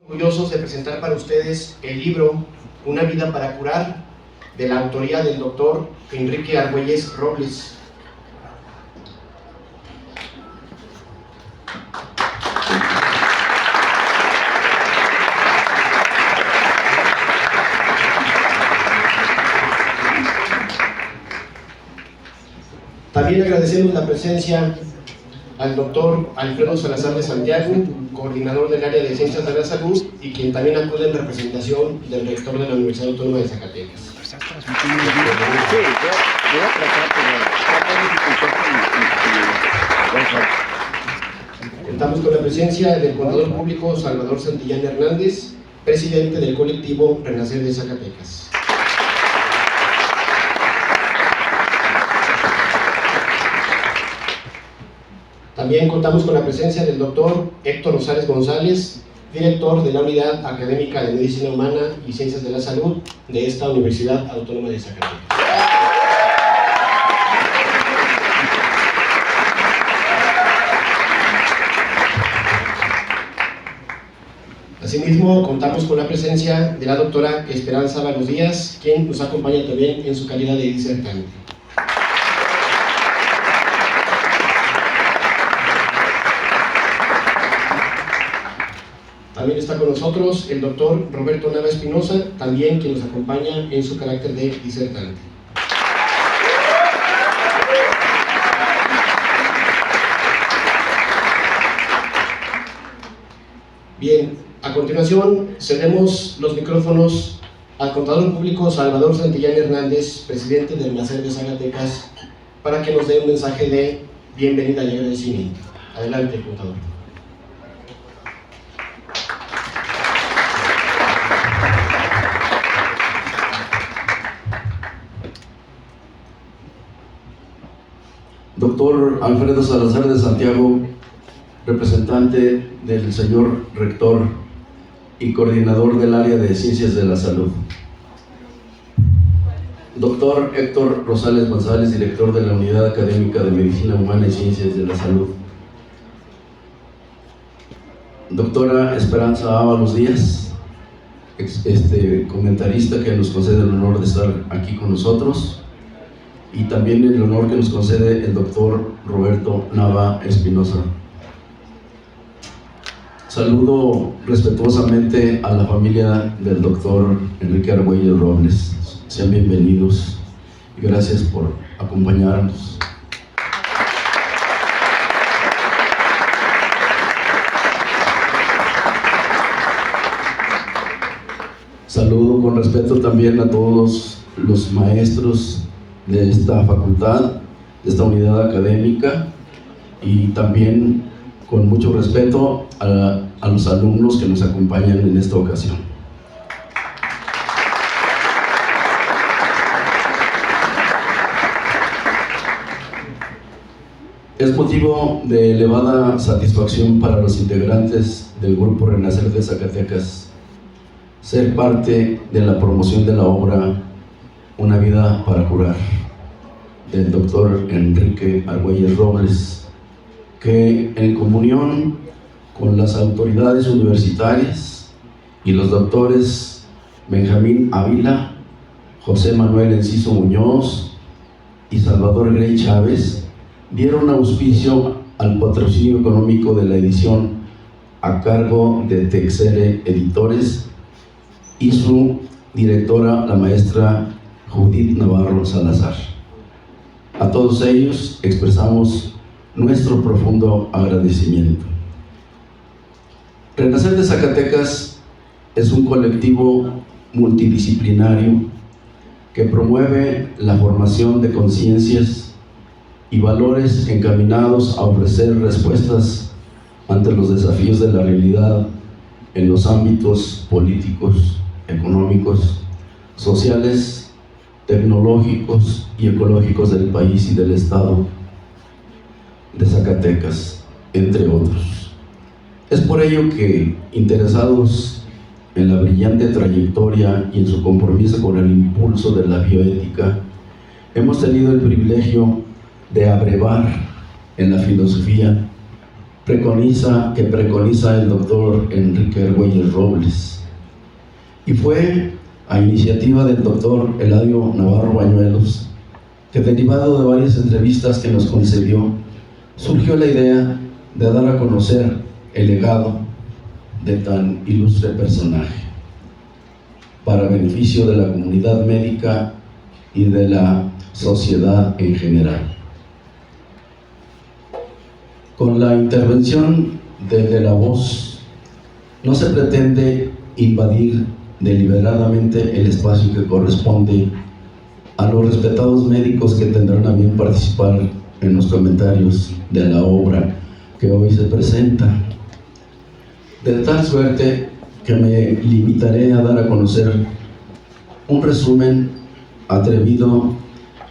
Orgullosos de presentar para ustedes el libro Una vida para curar, de la autoría del doctor Enrique Argüelles Robles. También agradecemos la presencia al doctor Alfredo Salazar de Santiago, coordinador del área de Ciencias de la Salud, y quien también acude en representación del rector de la Universidad Autónoma de Zacatecas. Contamos con la presencia del contador público Salvador Santillán Hernández, presidente del colectivo Renacer de Zacatecas. También contamos con la presencia del doctor Héctor Rosales González, director de la Unidad Académica de Medicina Humana y Ciencias de la Salud de esta Universidad Autónoma de Zacatecas. Asimismo, contamos con la presencia de la doctora Esperanza Valos Díaz, quien nos acompaña también en su calidad de disertante. También está con nosotros el doctor Roberto Nava Espinosa, también quien nos acompaña en su carácter de disertante. Bien, a continuación cedemos los micrófonos al contador público Salvador Santillán Hernández, presidente del Renacer de Zacatecas, para que nos dé un mensaje de bienvenida y agradecimiento. Adelante, contador. Doctor Alfredo Salazar de Santiago, representante del señor rector y coordinador del área de Ciencias de la Salud. Doctor Héctor Rosales González, director de la Unidad Académica de Medicina Humana y Ciencias de la Salud. Doctora Esperanza Ábalos Díaz, comentarista que nos concede el honor de estar aquí con nosotros, y también el honor que nos concede el doctor Roberto Nava Espinosa. Saludo respetuosamente a la familia del doctor Enrique Argüelles Robles. Sean bienvenidos y gracias por acompañarnos. Saludo con respeto también a todos los maestros de esta facultad, de esta unidad académica, y también con mucho respeto a los alumnos que nos acompañan en esta ocasión. Es motivo de elevada satisfacción para los integrantes del Grupo Renacer de Zacatecas ser parte de la promoción de la obra Una vida para curar, del doctor Enrique Argüelles Robles, que en comunión con las autoridades universitarias y los doctores Benjamín Ávila, José Manuel Enciso Muñoz y Salvador Grey Chávez dieron auspicio al patrocinio económico de la edición a cargo de Texere Editores y su directora, la maestra Judith Navarro Salazar. A todos ellos expresamos nuestro profundo agradecimiento. Renacer de Zacatecas es un colectivo multidisciplinario que promueve la formación de conciencias y valores encaminados a ofrecer respuestas ante los desafíos de la realidad en los ámbitos políticos, económicos, sociales, tecnológicos y ecológicos del país y del estado de Zacatecas, entre otros. Es por ello que, interesados en la brillante trayectoria y en su compromiso con el impulso de la bioética, hemos tenido el privilegio de abrevar en la filosofía que preconiza el doctor Enrique Argüelles Robles. Y fue a iniciativa del doctor Eladio Navarro Bañuelos que, derivado de varias entrevistas que nos concedió, surgió la idea de dar a conocer el legado de tan ilustre personaje para beneficio de la comunidad médica y de la sociedad en general. Con la intervención de La Voz no se pretende invadir deliberadamente el espacio que corresponde a los respetados médicos que tendrán a bien participar en los comentarios de la obra que hoy se presenta, de tal suerte que me limitaré a dar a conocer un resumen atrevido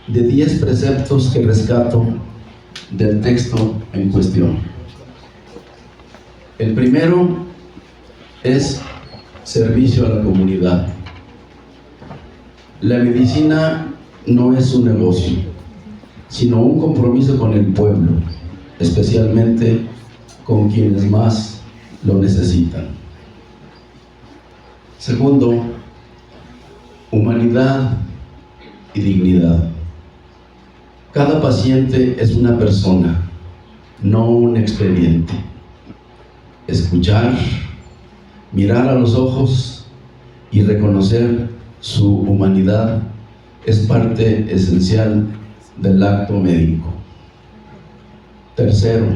de 10 preceptos que rescato del texto en cuestión. El primero es servicio a la comunidad. La medicina no es un negocio, sino un compromiso con el pueblo, especialmente con quienes más lo necesitan. Segundo, humanidad y dignidad. Cada paciente es una persona, no un expediente. Escuchar, mirar a los ojos y reconocer su humanidad es parte esencial del acto médico. Tercero,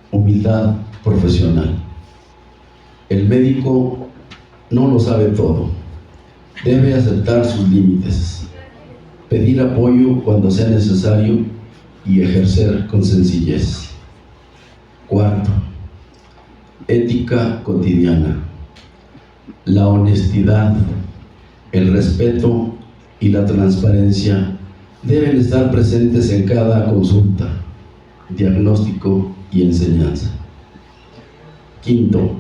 humildad profesional. El médico no lo sabe todo. Debe aceptar sus límites, pedir apoyo cuando sea necesario y ejercer con sencillez. Cuarto, ética cotidiana. La honestidad, el respeto y la transparencia deben estar presentes en cada consulta, diagnóstico y enseñanza. Quinto,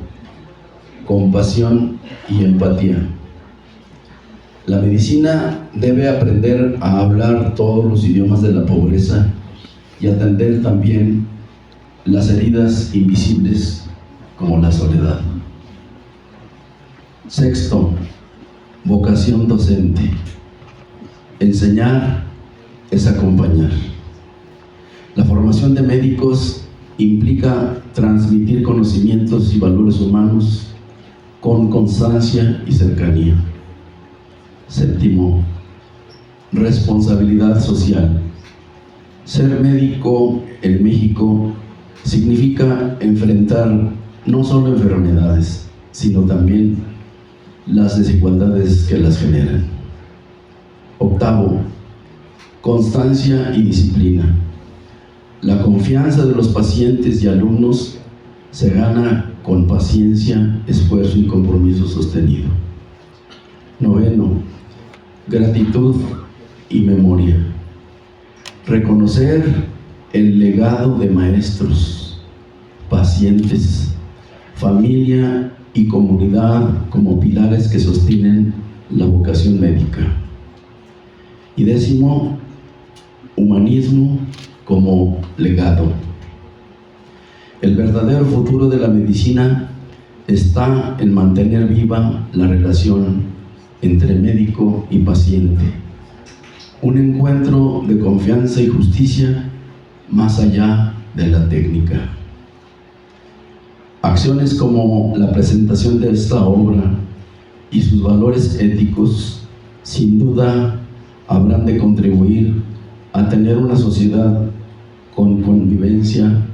compasión y empatía. La medicina debe aprender a hablar todos los idiomas de la pobreza y atender también las heridas invisibles como la soledad. Sexto, vocación docente. Enseñar es acompañar. La formación de médicos implica transmitir conocimientos y valores humanos con constancia y cercanía. Séptimo, responsabilidad social. Ser médico en México significa enfrentar no solo enfermedades, sino también las desigualdades que las generan. Octavo, constancia y disciplina. La confianza de los pacientes y alumnos se gana con paciencia, esfuerzo y compromiso sostenido. Noveno, gratitud y memoria. Reconocer el legado de maestros, pacientes, familia y comunidad como pilares que sostienen la vocación médica. Y décimo, humanismo como legado. El verdadero futuro de la medicina está en mantener viva la relación entre médico y paciente, un encuentro de confianza y justicia más allá de la técnica. Acciones como la presentación de esta obra y sus valores éticos sin duda habrán de contribuir a tener una sociedad con convivencia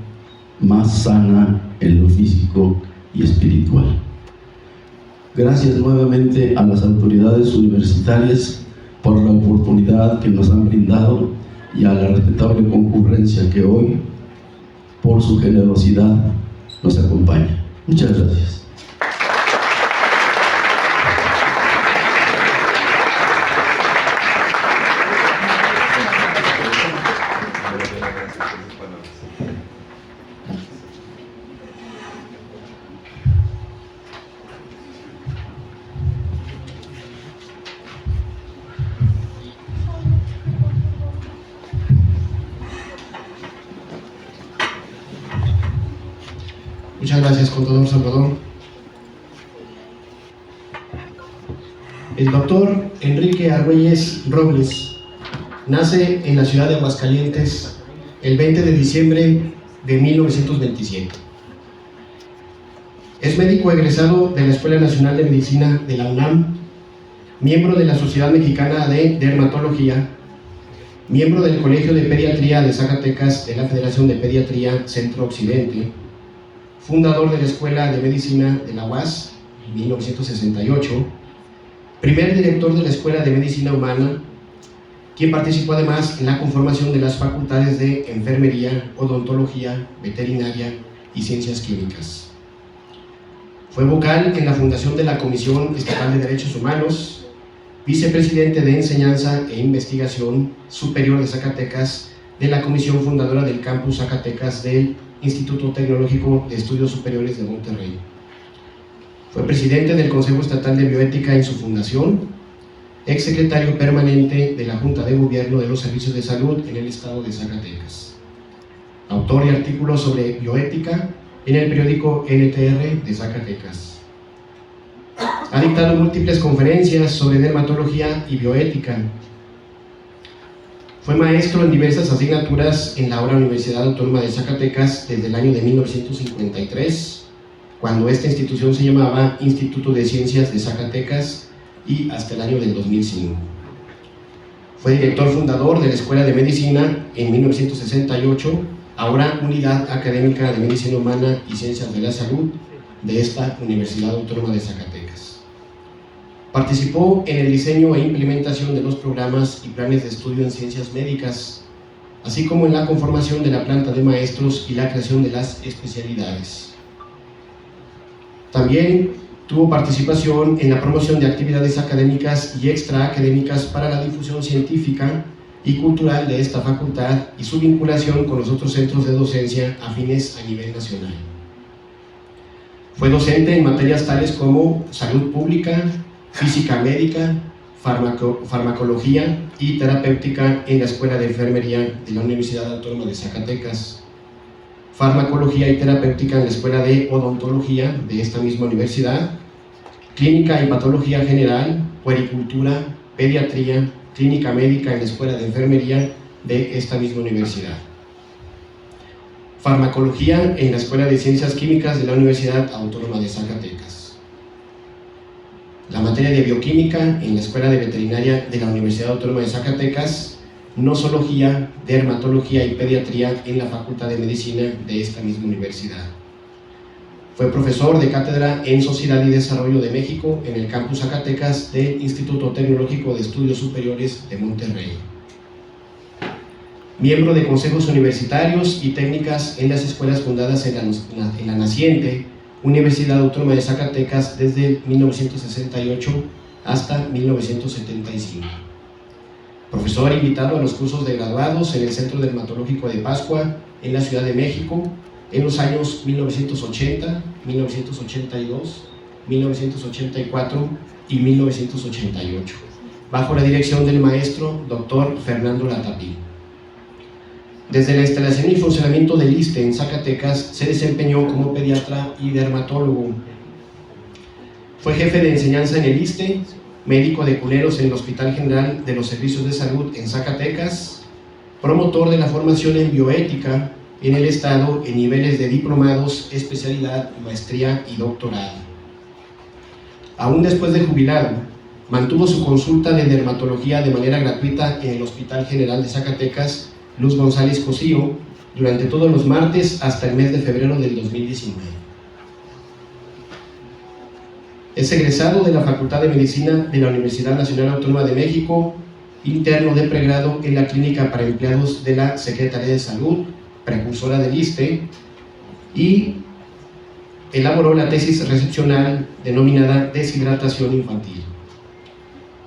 más sana en lo físico y espiritual. Gracias nuevamente a las autoridades universitarias por la oportunidad que nos han brindado y a la respetable concurrencia que hoy, por su generosidad, nos acompaña. Muchas gracias. Muchas gracias, contador Salvador. El doctor Enrique Argüelles Robles nace en la ciudad de Aguascalientes el 20 de diciembre de 1927. Es médico egresado de la Escuela Nacional de Medicina de la UNAM, miembro de la Sociedad Mexicana de Dermatología, miembro del Colegio de Pediatría de Zacatecas de la Federación de Pediatría Centro Occidente, fundador de la Escuela de Medicina de la UAS en 1968, primer director de la Escuela de Medicina Humana, quien participó además en la conformación de las facultades de Enfermería, Odontología, Veterinaria y Ciencias Químicas. Fue vocal en la fundación de la Comisión Estatal de Derechos Humanos, vicepresidente de Enseñanza e Investigación Superior de Zacatecas, de la Comisión Fundadora del Campus Zacatecas del Instituto Tecnológico de Estudios Superiores de Monterrey. Fue presidente del Consejo Estatal de Bioética en su fundación, exsecretario permanente de la Junta de Gobierno de los Servicios de Salud en el Estado de Zacatecas. Autor de artículos sobre bioética en el periódico NTR de Zacatecas. Ha dictado múltiples conferencias sobre dermatología y bioética. Fue maestro en diversas asignaturas en la ahora Universidad Autónoma de Zacatecas desde el año de 1953, cuando esta institución se llamaba Instituto de Ciencias de Zacatecas, y hasta el año del 2005. Fue director fundador de la Escuela de Medicina en 1968, ahora Unidad Académica de Medicina Humana y Ciencias de la Salud de esta Universidad Autónoma de Zacatecas. Participó en el diseño e implementación de los programas y planes de estudio en ciencias médicas, así como en la conformación de la planta de maestros y la creación de las especialidades. También tuvo participación en la promoción de actividades académicas y extraacadémicas para la difusión científica y cultural de esta facultad y su vinculación con los otros centros de docencia afines a nivel nacional. Fue docente en materias tales como salud pública, física médica, farmacología y terapéutica en la Escuela de Enfermería de la Universidad Autónoma de Zacatecas, farmacología y terapéutica en la Escuela de Odontología de esta misma universidad, clínica y patología general, puericultura, pediatría, clínica médica en la Escuela de Enfermería de esta misma universidad, farmacología en la Escuela de Ciencias Químicas de la Universidad Autónoma de Zacatecas, la materia de bioquímica en la Escuela de Veterinaria de la Universidad Autónoma de Zacatecas, nosología, dermatología y pediatría en la Facultad de Medicina de esta misma universidad. Fue profesor de cátedra en Sociedad y Desarrollo de México en el Campus Zacatecas del Instituto Tecnológico de Estudios Superiores de Monterrey. Miembro de consejos universitarios y técnicas en las escuelas fundadas en la naciente Universidad Autónoma de Zacatecas desde 1968 hasta 1975. Profesor invitado a los cursos de graduados en el Centro Dermatológico de Pascua en la Ciudad de México en los años 1980, 1982, 1984 y 1988, bajo la dirección del maestro Dr. Fernando Latapí. Desde la instalación y funcionamiento del ISSSTE en Zacatecas se desempeñó como pediatra y dermatólogo. Fue jefe de enseñanza en el ISSSTE, médico de culeros en el Hospital General de los Servicios de Salud en Zacatecas, promotor de la formación en bioética en el Estado en niveles de diplomados, especialidad, maestría y doctorado. Aún después de jubilado, mantuvo su consulta de dermatología de manera gratuita en el Hospital General de Zacatecas Luz González Cosío durante todos los martes hasta el mes de febrero del 2019. Es egresado de la Facultad de Medicina de la Universidad Nacional Autónoma de México, interno de pregrado en la Clínica para Empleados de la Secretaría de Salud, precursora del ISSSTE, y elaboró la tesis recepcional denominada Deshidratación Infantil.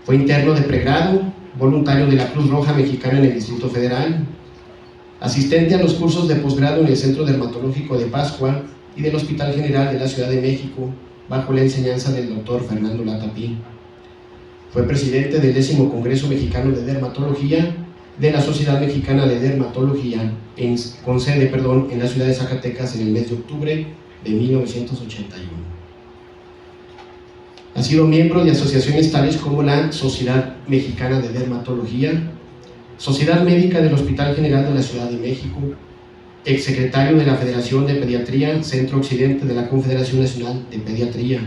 Fue interno de pregrado, voluntario de la Cruz Roja Mexicana en el Distrito Federal, asistente a los cursos de posgrado en el Centro Dermatológico de Pascua y del Hospital General de la Ciudad de México, bajo la enseñanza del Dr. Fernando Latapí. Fue presidente del 10º Congreso Mexicano de Dermatología de la Sociedad Mexicana de Dermatología, con sede en la ciudad de Zacatecas en el mes de octubre de 1981. Ha sido miembro de asociaciones tales como la Sociedad Mexicana de Dermatología, Sociedad Médica del Hospital General de la Ciudad de México, exsecretario de la Federación de Pediatría Centro Occidente de la Confederación Nacional de Pediatría,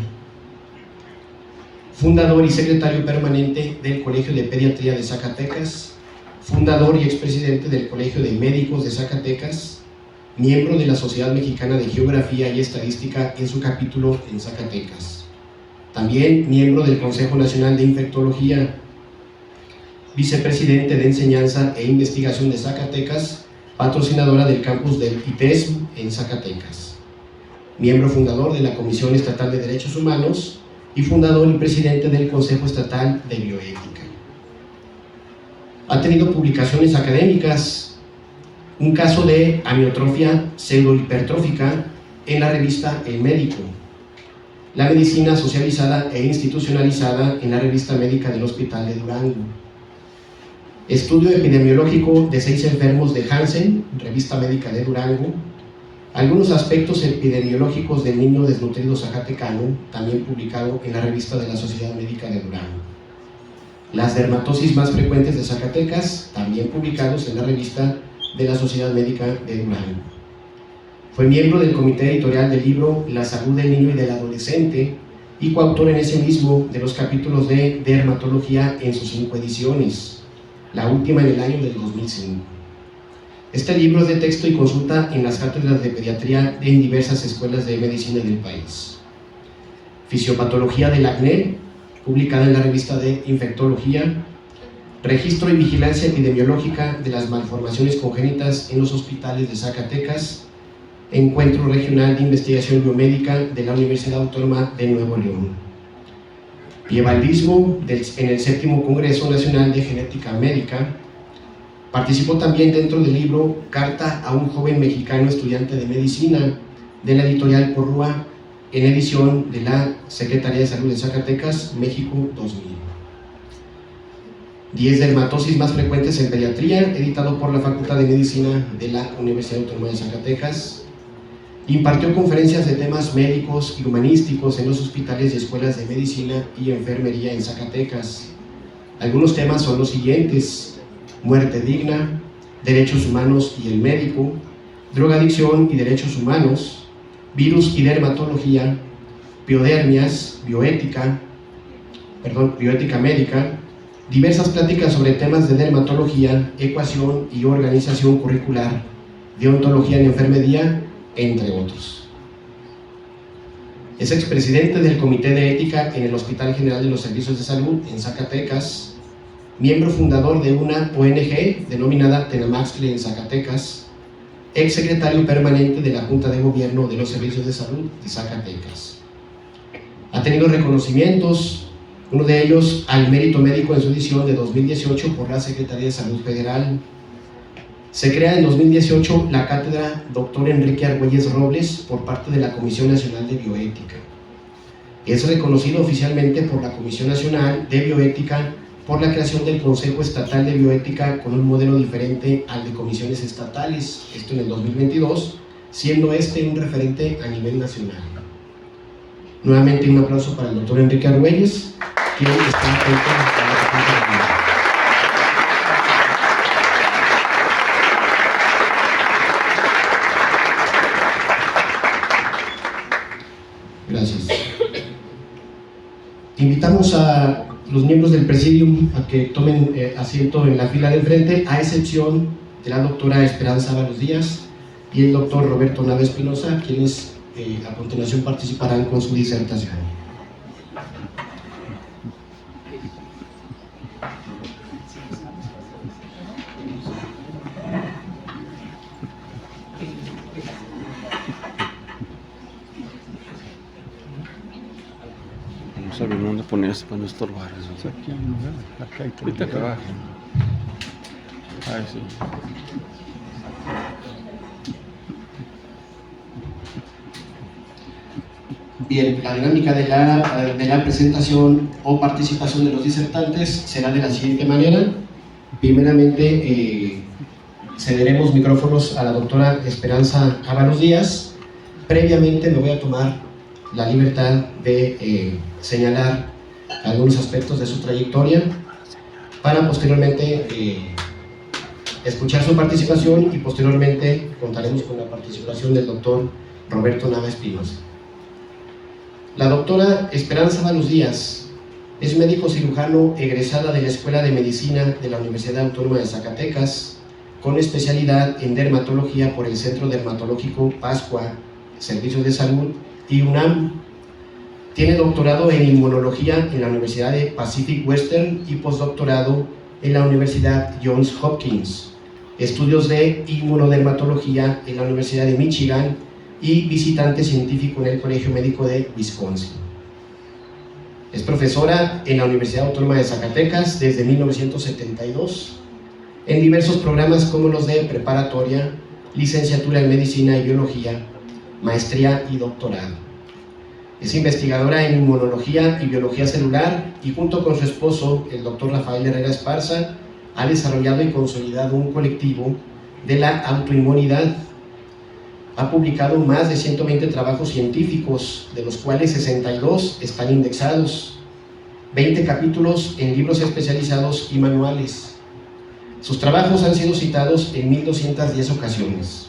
fundador y secretario permanente del Colegio de Pediatría de Zacatecas, fundador y expresidente del Colegio de Médicos de Zacatecas, miembro de la Sociedad Mexicana de Geografía y Estadística en su capítulo en Zacatecas. También miembro del Consejo Nacional de Infectología, vicepresidente de Enseñanza e Investigación de Zacatecas, patrocinadora del campus del ITESM en Zacatecas. Miembro fundador de la Comisión Estatal de Derechos Humanos y fundador y presidente del Consejo Estatal de Bioética. Ha tenido publicaciones académicas, un caso de amiotrofia pseudohipertrófica en la revista El Médico, la medicina socializada e institucionalizada en la revista médica del Hospital de Durango, estudio epidemiológico de 6 enfermos de Hansen, revista médica de Durango, algunos aspectos epidemiológicos del niño desnutrido zacatecano, también publicado en la revista de la Sociedad Médica de Durango, las dermatosis más frecuentes de Zacatecas, también publicados en la revista de la Sociedad Médica de Durango. Fue miembro del comité editorial del libro La salud del niño y del adolescente y coautor en ese mismo de los capítulos de dermatología en sus 5 ediciones, la última en el año del 2005. Este libro es de texto y consulta en las cátedras de pediatría en diversas escuelas de medicina del país. Fisiopatología del acné, publicada en la revista de Infectología. Registro y vigilancia epidemiológica de las malformaciones congénitas en los hospitales de Zacatecas. Encuentro Regional de Investigación Biomédica de la Universidad Autónoma de Nuevo León. Pievaldismo en el 7º Congreso Nacional de Genética Médica. Participó también dentro del libro Carta a un joven mexicano estudiante de medicina de la editorial Porrúa, en edición de la Secretaría de Salud de Zacatecas, México 2000. 10 dermatosis más frecuentes en pediatría, editado por la Facultad de Medicina de la Universidad Autónoma de Zacatecas. Impartió conferencias de temas médicos y humanísticos en los hospitales y escuelas de medicina y enfermería en Zacatecas. Algunos temas son los siguientes: muerte digna, derechos humanos y el médico, drogadicción y derechos humanos, virus y dermatología, biodermias, bioética médica, diversas pláticas sobre temas de dermatología, ecuación y organización curricular, deontología en enfermería, entre otros. Es expresidente del Comité de Ética en el Hospital General de los Servicios de Salud en Zacatecas, miembro fundador de una ONG denominada Tenamaxtle en Zacatecas, exsecretario permanente de la Junta de Gobierno de los Servicios de Salud de Zacatecas. Ha tenido reconocimientos, uno de ellos al mérito médico en su edición de 2018 por la Secretaría de Salud Federal. Se crea en 2018 la cátedra Dr. Enrique Argüelles Robles por parte de la Comisión Nacional de Bioética. Es reconocido oficialmente por la Comisión Nacional de Bioética por la creación del Consejo Estatal de Bioética con un modelo diferente al de comisiones estatales, esto en el 2022, siendo este un referente a nivel nacional. Nuevamente un aplauso para el doctor Enrique Argüelles, quien está atento a la pregunta. Gracias. Invitamos a los miembros del Presidium a que tomen asiento en la fila del frente, a excepción de la doctora Esperanza Ábalos Díaz y el doctor Roberto Nava Espinosa, quienes a continuación participarán con su disertación. No sabía dónde ponerse para no estorbar eso. Aquí hay un lugar, acá hay que Ahorita acá abajo. Ay, sí. Bien, la dinámica de la presentación o participación de los disertantes será de la siguiente manera. Primeramente, cederemos micrófonos a la doctora Esperanza Ábalos Díaz, Previamente me voy a tomar la libertad de señalar algunos aspectos de su trayectoria para posteriormente escuchar su participación, y posteriormente contaremos con la participación del doctor Roberto Nava Espinosa. La doctora Esperanza Valos Díaz es médico cirujano egresada de la Escuela de Medicina de la Universidad Autónoma de Zacatecas, con especialidad en dermatología por el Centro Dermatológico Pascua, Servicios de Salud y UNAM. Tiene doctorado en inmunología en la Universidad de Pacific Western y postdoctorado en la Universidad Johns Hopkins, estudios de inmunodermatología en la Universidad de Michigan y visitante científico en el Colegio Médico de Wisconsin. Es profesora en la Universidad Autónoma de Zacatecas desde 1972 en diversos programas como los de preparatoria, licenciatura en Medicina y Biología, maestría y doctorado. Es investigadora en inmunología y biología celular y junto con su esposo, el doctor Rafael Herrera Esparza, ha desarrollado y consolidado un colectivo de la autoinmunidad. Ha publicado más de 120 trabajos científicos, de los cuales 62 están indexados, 20 capítulos en libros especializados y manuales. Sus trabajos han sido citados en 1210 ocasiones.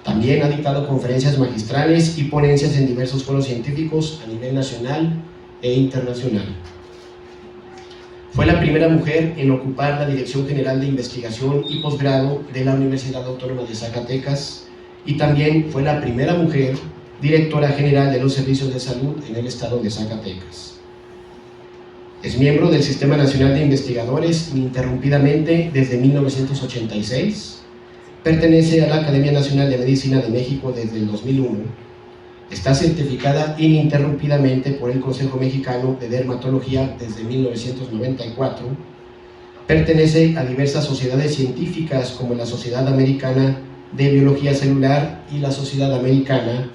También ha dictado conferencias magistrales y ponencias en diversos foros científicos a nivel nacional e internacional. Fue la primera mujer en ocupar la Dirección General de Investigación y Posgrado de la Universidad Autónoma de Zacatecas, y también fue la primera mujer directora general de los servicios de salud en el estado de Zacatecas. Es miembro del Sistema Nacional de Investigadores ininterrumpidamente desde 1986, pertenece a la Academia Nacional de Medicina de México desde el 2001, está certificada ininterrumpidamente por el Consejo Mexicano de Dermatología desde 1994, pertenece a diversas sociedades científicas como la Sociedad Americana de Biología Celular y la Sociedad Americana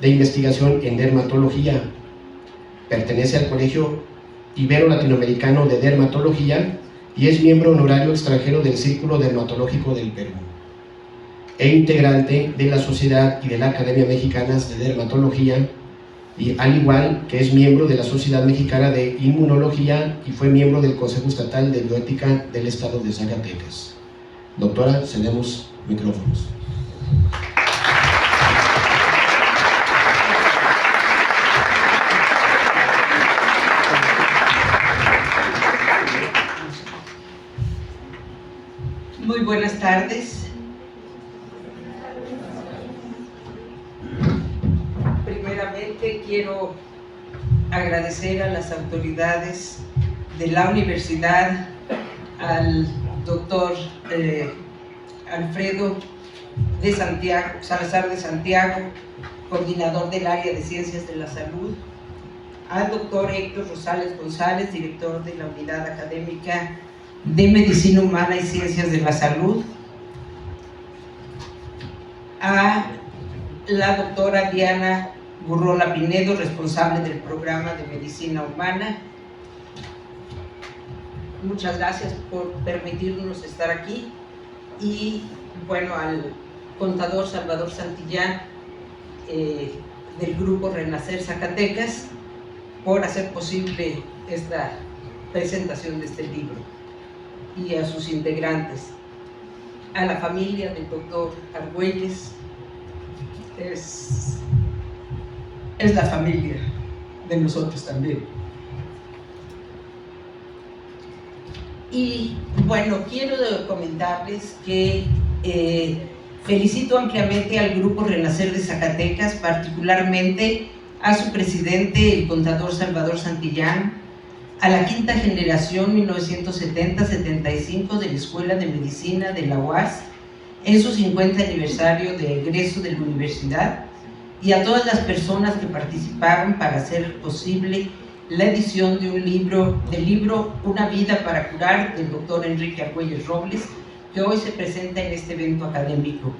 de Investigación en Dermatología, pertenece al Colegio Ibero-Latinoamericano de Dermatología y es miembro honorario extranjero del Círculo Dermatológico del Perú, e integrante de la Sociedad y de la Academia Mexicanas de Dermatología, y al igual que es miembro de la Sociedad Mexicana de Inmunología y fue miembro del Consejo Estatal de Bioética del Estado de Zacatecas. Doctora, cedemos micrófonos. Muy buenas tardes. Primeramente quiero agradecer a las autoridades de la universidad, al doctor Alfredo de Santiago, Salazar de Santiago, coordinador del área de Ciencias de la Salud, al doctor Héctor Rosales González, director de la Unidad Académica de Medicina Humana y Ciencias de la Salud, a la doctora Diana Gurrola Pinedo, responsable del programa de Medicina Humana. Muchas gracias por permitirnos estar aquí. Y bueno, al contador Salvador Santillán del Grupo Renacer Zacatecas por hacer posible esta presentación de este libro, y a sus integrantes, a la familia del doctor Argüelles. Es la familia de nosotros también. Y bueno, quiero comentarles que felicito ampliamente al Grupo Renacer de Zacatecas, particularmente a su presidente, el contador Salvador Santillán, a la quinta generación 1970-75 de la Escuela de Medicina de la UAS en su 50 aniversario de egreso de la universidad, y a todas las personas que participaron para hacer posible la edición de un libro, del libro Una vida para curar, del doctor Enrique Argüelles Robles, que hoy se presenta en este evento académico.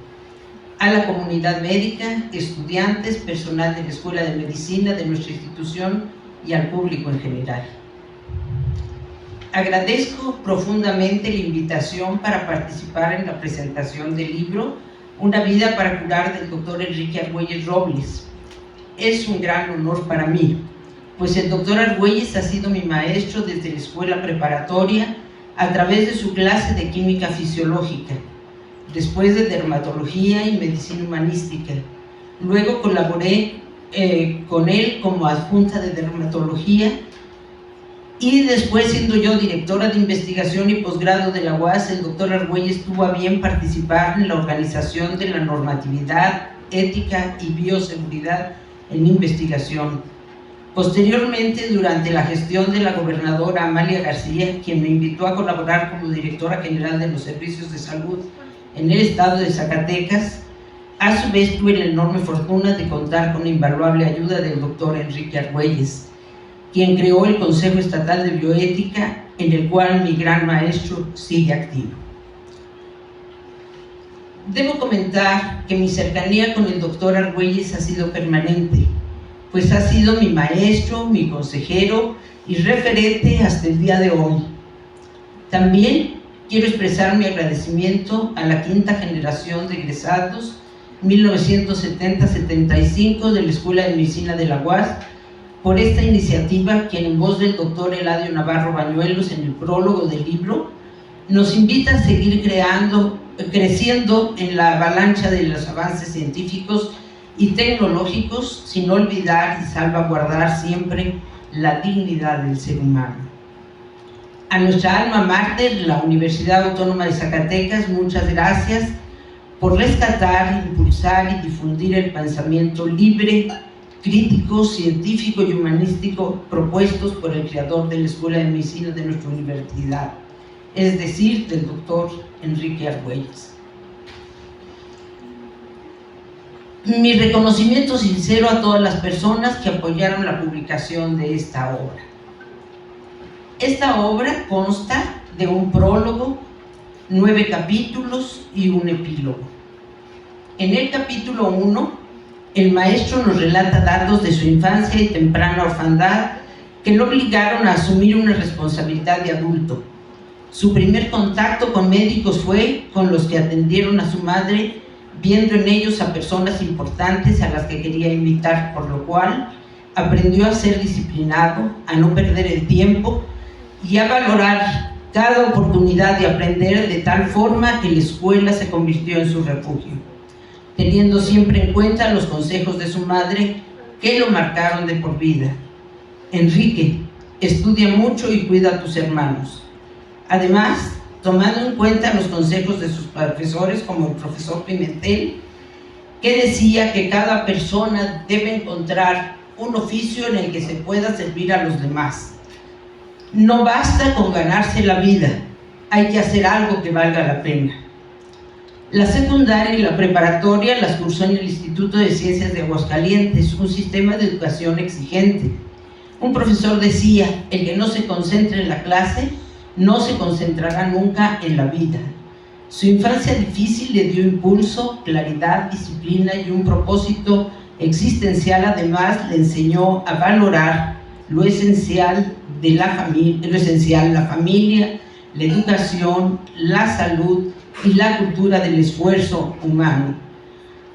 A la comunidad médica, estudiantes, personal de la Escuela de Medicina de nuestra institución y al público en general. Agradezco profundamente la invitación para participar en la presentación del libro Una vida para curar del doctor Enrique Argüelles Robles. Es un gran honor para mí, pues el doctor Argüelles ha sido mi maestro desde la escuela preparatoria a través de su clase de química fisiológica, después de dermatología y medicina humanística. Luego colaboré con él como adjunta de dermatología y después, siendo yo directora de investigación y posgrado de la UAS, el doctor Argüelles tuvo a bien participar en la organización de la normatividad, ética y bioseguridad en investigación. Posteriormente, durante la gestión de la gobernadora Amalia García, quien me invitó a colaborar como directora general de los servicios de salud en el estado de Zacatecas, a su vez tuve la enorme fortuna de contar con la invaluable ayuda del doctor Enrique Argüelles, quien creó el Consejo Estatal de Bioética, en el cual mi gran maestro sigue activo. Debo comentar que mi cercanía con el doctor Argüelles ha sido permanente, pues ha sido mi maestro, mi consejero y referente hasta el día de hoy. También quiero expresar mi agradecimiento a la quinta generación de egresados 1970-75 de la Escuela de Medicina de la UAS por esta iniciativa, quien en voz del doctor Eladio Navarro Bañuelos en el prólogo del libro nos invita a seguir creciendo en la avalancha de los avances científicos y tecnológicos, sin olvidar y salvaguardar siempre la dignidad del ser humano. A nuestra alma mater, la Universidad Autónoma de Zacatecas, muchas gracias por rescatar, impulsar y difundir el pensamiento libre, crítico, científico y humanístico propuestos por el creador de la Escuela de Medicina de nuestra universidad, es decir, del doctor Enrique Argüelles. Mi reconocimiento sincero a todas las personas que apoyaron la publicación de esta obra. Esta obra consta de un prólogo, 9 capítulos y un epílogo. En el capítulo 1, el maestro nos relata datos de su infancia y temprana orfandad que lo obligaron a asumir una responsabilidad de adulto. Su primer contacto con médicos fue con los que atendieron a su madre, viendo en ellos a personas importantes a las que quería imitar, por lo cual aprendió a ser disciplinado, a no perder el tiempo y a valorar cada oportunidad de aprender, de tal forma que la escuela se convirtió en su refugio, teniendo siempre en cuenta los consejos de su madre que lo marcaron de por vida. Enrique, estudia mucho y cuida a tus hermanos. Además, tomando en cuenta los consejos de sus profesores, como el profesor Pimentel, que decía que cada persona debe encontrar un oficio en el que se pueda servir a los demás. No basta con ganarse la vida, hay que hacer algo que valga la pena. La secundaria y la preparatoria las cursó en el Instituto de Ciencias de Aguascalientes, un sistema de educación exigente. Un profesor decía: el que no se concentre en la clase no se concentrará nunca en la vida. Su infancia difícil le dio impulso, claridad, disciplina y un propósito existencial. Además, le enseñó a valorar lo esencial de la familia, la educación, la salud y la cultura del esfuerzo humano.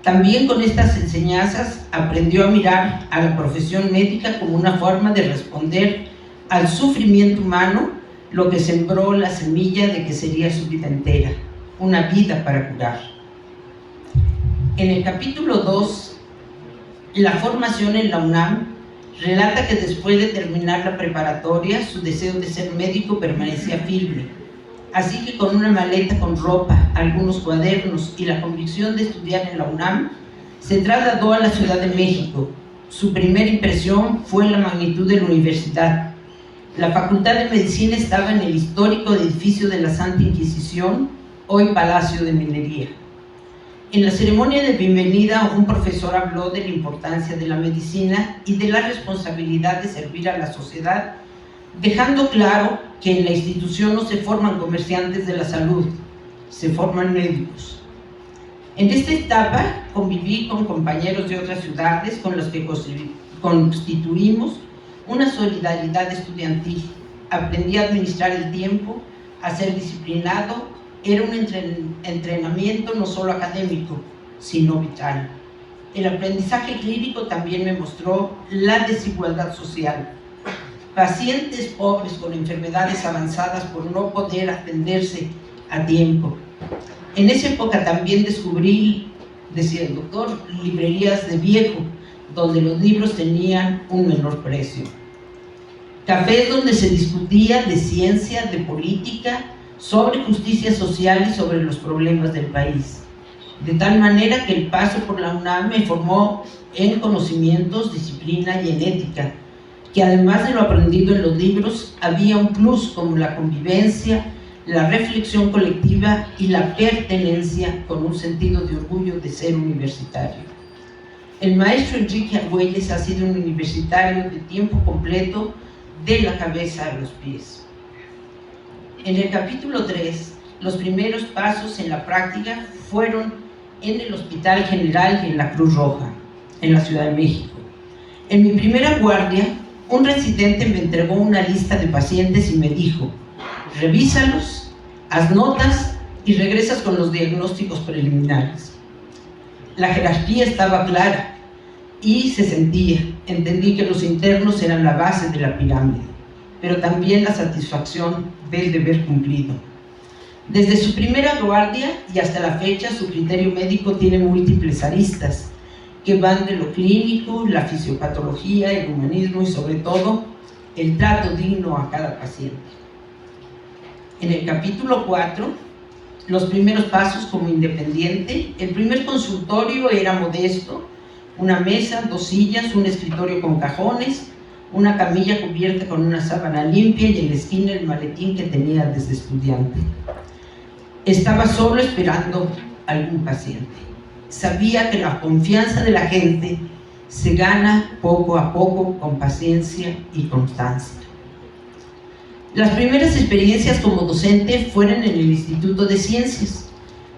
También con estas enseñanzas aprendió a mirar a la profesión médica como una forma de responder al sufrimiento humano, lo que sembró la semilla de que sería su vida entera, una vida para curar. En el capítulo 2, la formación en la UNAM, relata que después de terminar la preparatoria, su deseo de ser médico permanecía firme. Así que con una maleta con ropa, algunos cuadernos y la convicción de estudiar en la UNAM, se trasladó a la Ciudad de México. Su primera impresión fue la magnitud de la universidad. La Facultad de Medicina estaba en el histórico edificio de la Santa Inquisición, hoy Palacio de Minería. En la ceremonia de bienvenida, un profesor habló de la importancia de la medicina y de la responsabilidad de servir a la sociedad, dejando claro que en la institución no se forman comerciantes de la salud, se forman médicos. En esta etapa conviví con compañeros de otras ciudades con los que constituimos una solidaridad estudiantil. Aprendí a administrar el tiempo, a ser disciplinado. Era un entrenamiento no solo académico, sino vital. El aprendizaje clínico también me mostró la desigualdad social. Pacientes pobres con enfermedades avanzadas por no poder atenderse a tiempo. En esa época también descubrí, decía el doctor, librerías de viejo, donde los libros tenían un menor precio. Cafés donde se discutía de ciencia, de política, sobre justicia social y sobre los problemas del país. De tal manera que el paso por la UNAM me formó en conocimientos, disciplina y en ética, que además de lo aprendido en los libros, había un plus como la convivencia, la reflexión colectiva y la pertenencia con un sentido de orgullo de ser universitario. El maestro Enrique Argüelles ha sido un universitario de tiempo completo, de la cabeza a los pies. En el capítulo 3, los primeros pasos en la práctica fueron en el Hospital General y en la Cruz Roja, en la Ciudad de México. En mi primera guardia, un residente me entregó una lista de pacientes y me dijo: revísalos, haz notas y regresas con los diagnósticos preliminares. La jerarquía estaba clara y se sentía. Entendí que los internos eran la base de la pirámide, pero también la satisfacción del deber cumplido. Desde su primera guardia y hasta la fecha, su criterio médico tiene múltiples aristas que van de lo clínico, la fisiopatología, el humanismo y sobre todo el trato digno a cada paciente. En el capítulo 4, los primeros pasos como independiente, el primer consultorio era modesto: una mesa, 2 sillas, un escritorio con cajones, una camilla cubierta con una sábana limpia y en la esquina el maletín que tenía desde estudiante. Estaba solo esperando a algún paciente. Sabía que la confianza de la gente se gana poco a poco con paciencia y constancia. Las primeras experiencias como docente fueron en el Instituto de Ciencias,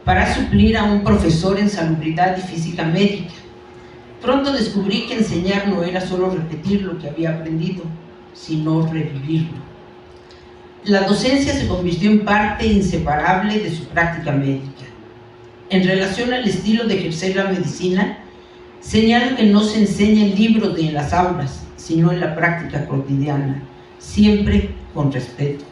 para suplir a un profesor en salubridad y física médica. Pronto descubrí que enseñar no era solo repetir lo que había aprendido, sino revivirlo. La docencia se convirtió en parte inseparable de su práctica médica. En relación al estilo de ejercer la medicina, señalo que no se enseña en libros ni en las aulas, sino en la práctica cotidiana, siempre con respeto.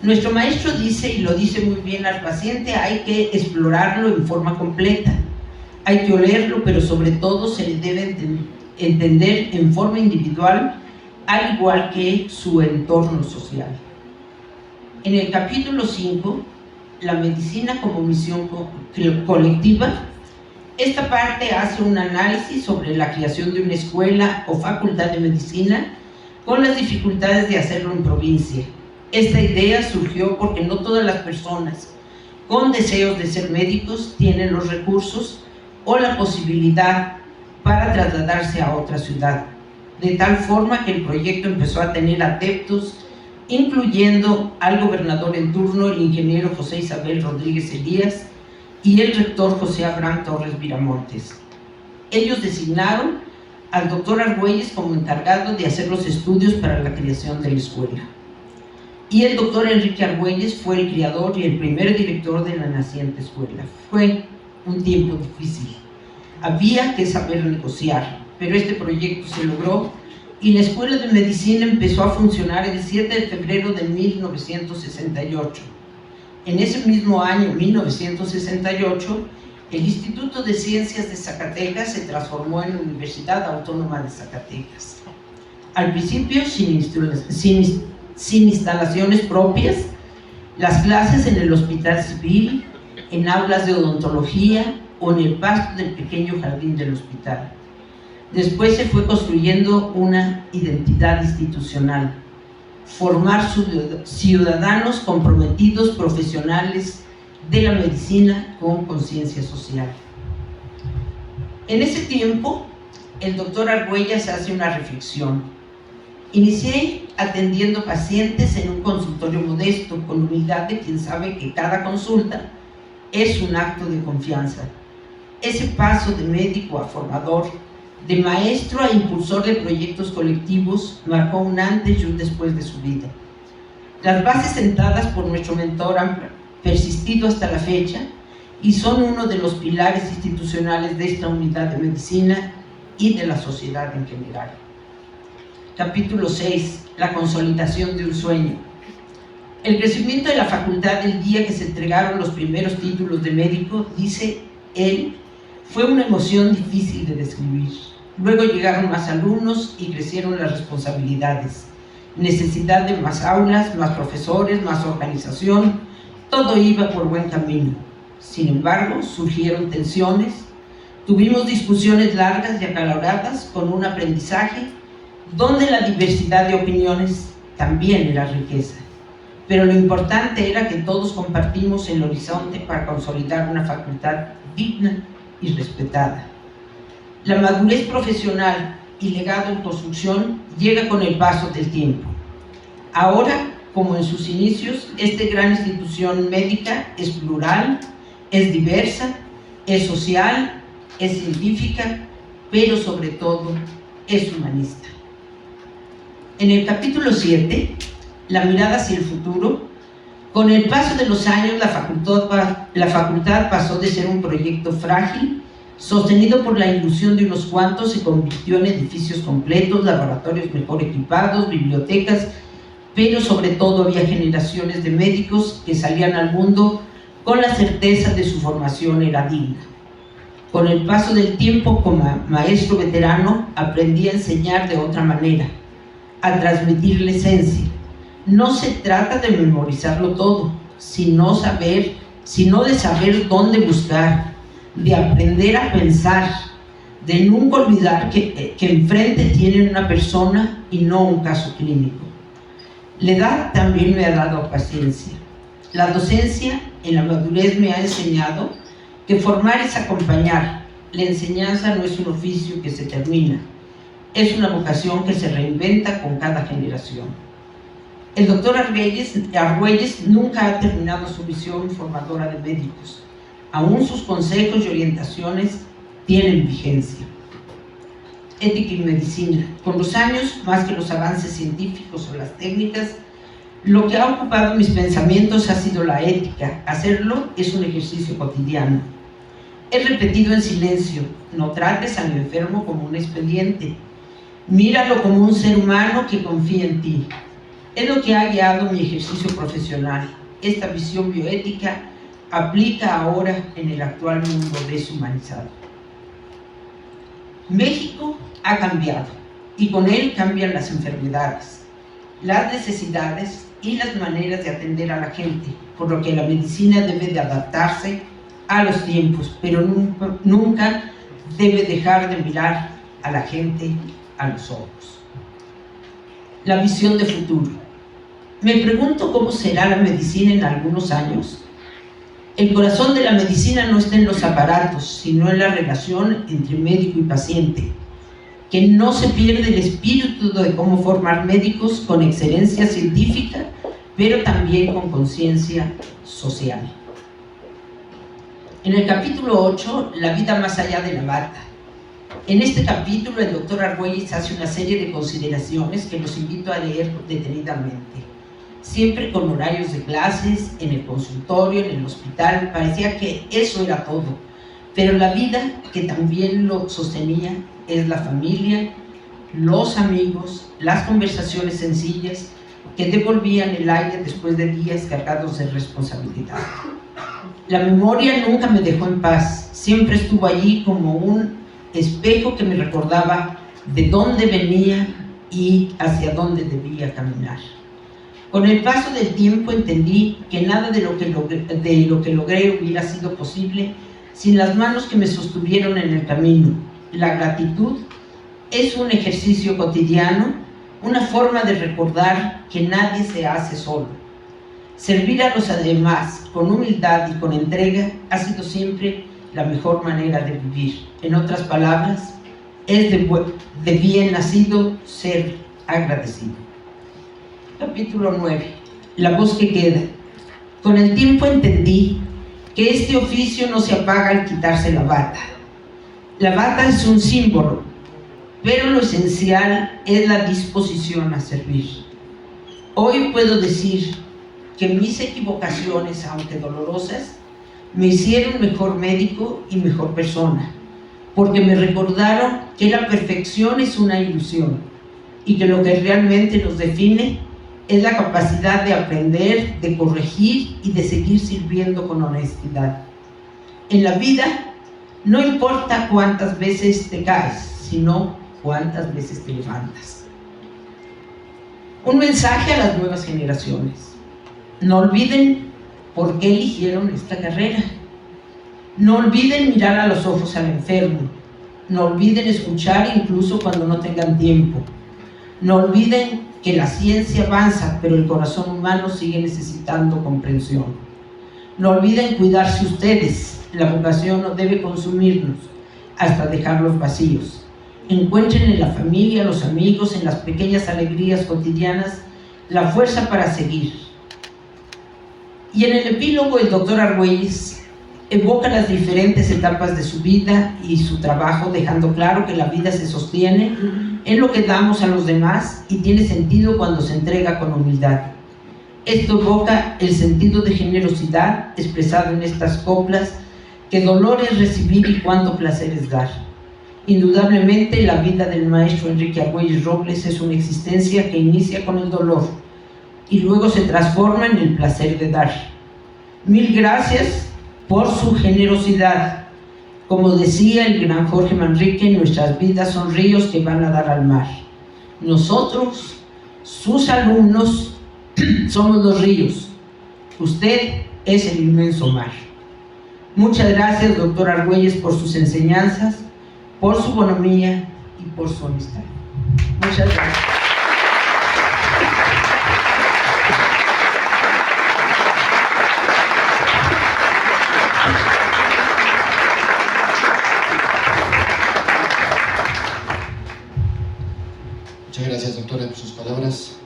Nuestro maestro dice, y lo dice muy bien al paciente, hay que explorarlo en forma completa. Hay que olerlo, pero sobre todo se le debe entender en forma individual, al igual que su entorno social. En el capítulo 5, la medicina como misión colectiva, esta parte hace un análisis sobre la creación de una escuela o facultad de medicina con las dificultades de hacerlo en provincia. Esta idea surgió porque no todas las personas con deseos de ser médicos tienen los recursos o la posibilidad para trasladarse a otra ciudad, de tal forma que el proyecto empezó a tener adeptos, incluyendo al gobernador en turno, el ingeniero José Isabel Rodríguez Elías, y el rector José Abraham Torres Viramontes. Ellos designaron al doctor Argüelles como encargado de hacer los estudios para la creación de la escuela. Y el doctor Enrique Argüelles fue el creador y el primer director de la naciente escuela. Fue un tiempo difícil. Había que saber negociar, pero este proyecto se logró y la Escuela de Medicina empezó a funcionar el 7 de febrero de 1968. En ese mismo año, 1968, el Instituto de Ciencias de Zacatecas se transformó en la Universidad Autónoma de Zacatecas. Al principio, sin instalaciones propias, las clases en el Hospital Civil, en aulas de odontología o en el pasto del pequeño jardín del hospital. Después se fue construyendo una identidad institucional, formar ciudadanos comprometidos, profesionales de la medicina con conciencia social. En ese tiempo, el doctor Argüelles hace una reflexión. Inicié atendiendo pacientes en un consultorio modesto, con humildad de quien sabe que cada consulta es un acto de confianza. Ese paso de médico a formador, de maestro a impulsor de proyectos colectivos, marcó un antes y un después de su vida. Las bases sentadas por nuestro mentor han persistido hasta la fecha y son uno de los pilares institucionales de esta unidad de medicina y de la sociedad en general. Capítulo 6. La consolidación de un sueño. El crecimiento de la facultad el día que se entregaron los primeros títulos de médico, dice él, fue una emoción difícil de describir. Luego llegaron más alumnos y crecieron las responsabilidades. Necesidad de más aulas, más profesores, más organización, todo iba por buen camino. Sin embargo, surgieron tensiones, tuvimos discusiones largas y acaloradas con un aprendizaje donde la diversidad de opiniones también era riqueza. Pero lo importante era que todos compartimos el horizonte para consolidar una facultad digna y respetada. La madurez profesional y legado en construcción llega con el paso del tiempo. Ahora, como en sus inicios, esta gran institución médica es plural, es diversa, es social, es científica, pero sobre todo es humanista. En el capítulo 7, la mirada hacia el futuro, con el paso de los años la facultad pasó de ser un proyecto frágil, sostenido por la ilusión de unos cuantos, se convirtió en edificios completos, laboratorios mejor equipados, bibliotecas, pero sobre todo había generaciones de médicos que salían al mundo con la certeza de su formación era digna. Con el paso del tiempo, como maestro veterano, aprendí a enseñar de otra manera, a transmitir la esencia. No se trata de memorizarlo todo, sino de saber dónde buscar, de aprender a pensar, de nunca olvidar que enfrente tienen una persona y no un caso clínico. La edad también me ha dado paciencia. La docencia en la madurez me ha enseñado que formar es acompañar. La enseñanza no es un oficio que se termina, es una vocación que se reinventa con cada generación. El doctor Argüelles nunca ha terminado su misión formadora de médicos. Aún sus consejos y orientaciones tienen vigencia. Ética y medicina. Con los años, más que los avances científicos o las técnicas, lo que ha ocupado mis pensamientos ha sido la ética. Hacerlo es un ejercicio cotidiano. He repetido en silencio: no trates al enfermo como un expediente. Míralo como un ser humano que confía en ti. Es lo que ha guiado mi ejercicio profesional. Esta visión bioética aplica ahora en el actual mundo deshumanizado. México ha cambiado y con él cambian las enfermedades, las necesidades y las maneras de atender a la gente, por lo que la medicina debe de adaptarse a los tiempos, pero nunca debe dejar de mirar a la gente a los ojos. La visión de futuro. Me pregunto cómo será la medicina en algunos años. El corazón de la medicina no está en los aparatos, sino en la relación entre médico y paciente. Que no se pierde el espíritu de cómo formar médicos con excelencia científica, pero también con conciencia social. En el capítulo 8, la vida más allá de la bata. En este capítulo, el doctor Argüelles hace una serie de consideraciones que los invito a leer detenidamente. Siempre con horarios de clases, en el consultorio, en el hospital, parecía que eso era todo. Pero la vida que también lo sostenía es la familia, los amigos, las conversaciones sencillas que devolvían el aire después de días cargados de responsabilidad. La memoria nunca me dejó en paz, siempre estuvo allí como un espejo que me recordaba de dónde venía y hacia dónde debía caminar. Con el paso del tiempo entendí que nada de lo que logré hubiera sido posible sin las manos que me sostuvieron en el camino. La gratitud es un ejercicio cotidiano, una forma de recordar que nadie se hace solo. Servir a los demás con humildad y con entrega ha sido siempre la mejor manera de vivir. En otras palabras, es de bien nacido ser agradecido. Capítulo 9. La voz que queda. Con el tiempo entendí que este oficio no se apaga al quitarse la bata. La bata es un símbolo, pero lo esencial es la disposición a servir. Hoy puedo decir que mis equivocaciones, aunque dolorosas, Me hicieron mejor médico y mejor persona, porque me recordaron que la perfección es una ilusión y que lo que realmente nos define es la capacidad de aprender, de corregir y de seguir sirviendo con honestidad. En la vida no importa cuántas veces te caes, sino cuántas veces te levantas. Un mensaje a las nuevas generaciones: no olviden por qué eligieron esta carrera. No olviden mirar a los ojos al enfermo. No olviden escuchar incluso cuando no tengan tiempo. No olviden que la ciencia avanza, pero el corazón humano sigue necesitando comprensión. No olviden cuidarse ustedes. La vocación no debe consumirnos hasta dejarlos vacíos. Encuentren en la familia, los amigos, en las pequeñas alegrías cotidianas, la fuerza para seguir. Y en el epílogo, el doctor Argüelles evoca las diferentes etapas de su vida y su trabajo, dejando claro que la vida se sostiene en lo que damos a los demás y tiene sentido cuando se entrega con humildad. Esto evoca el sentido de generosidad expresado en estas coplas: qué dolor es recibir y cuánto placer es dar. Indudablemente, la vida del maestro Enrique Argüelles Robles es una existencia que inicia con el dolor y luego se transforma en el placer de dar. Mil gracias por su generosidad. Como decía el gran Jorge Manrique, nuestras vidas son ríos que van a dar al mar. Nosotros, sus alumnos, somos los ríos. Usted es el inmenso mar. Muchas gracias, doctor Argüelles, por sus enseñanzas, por su bonomía y por su amistad. Muchas gracias. Muchas gracias, doctora, por sus palabras.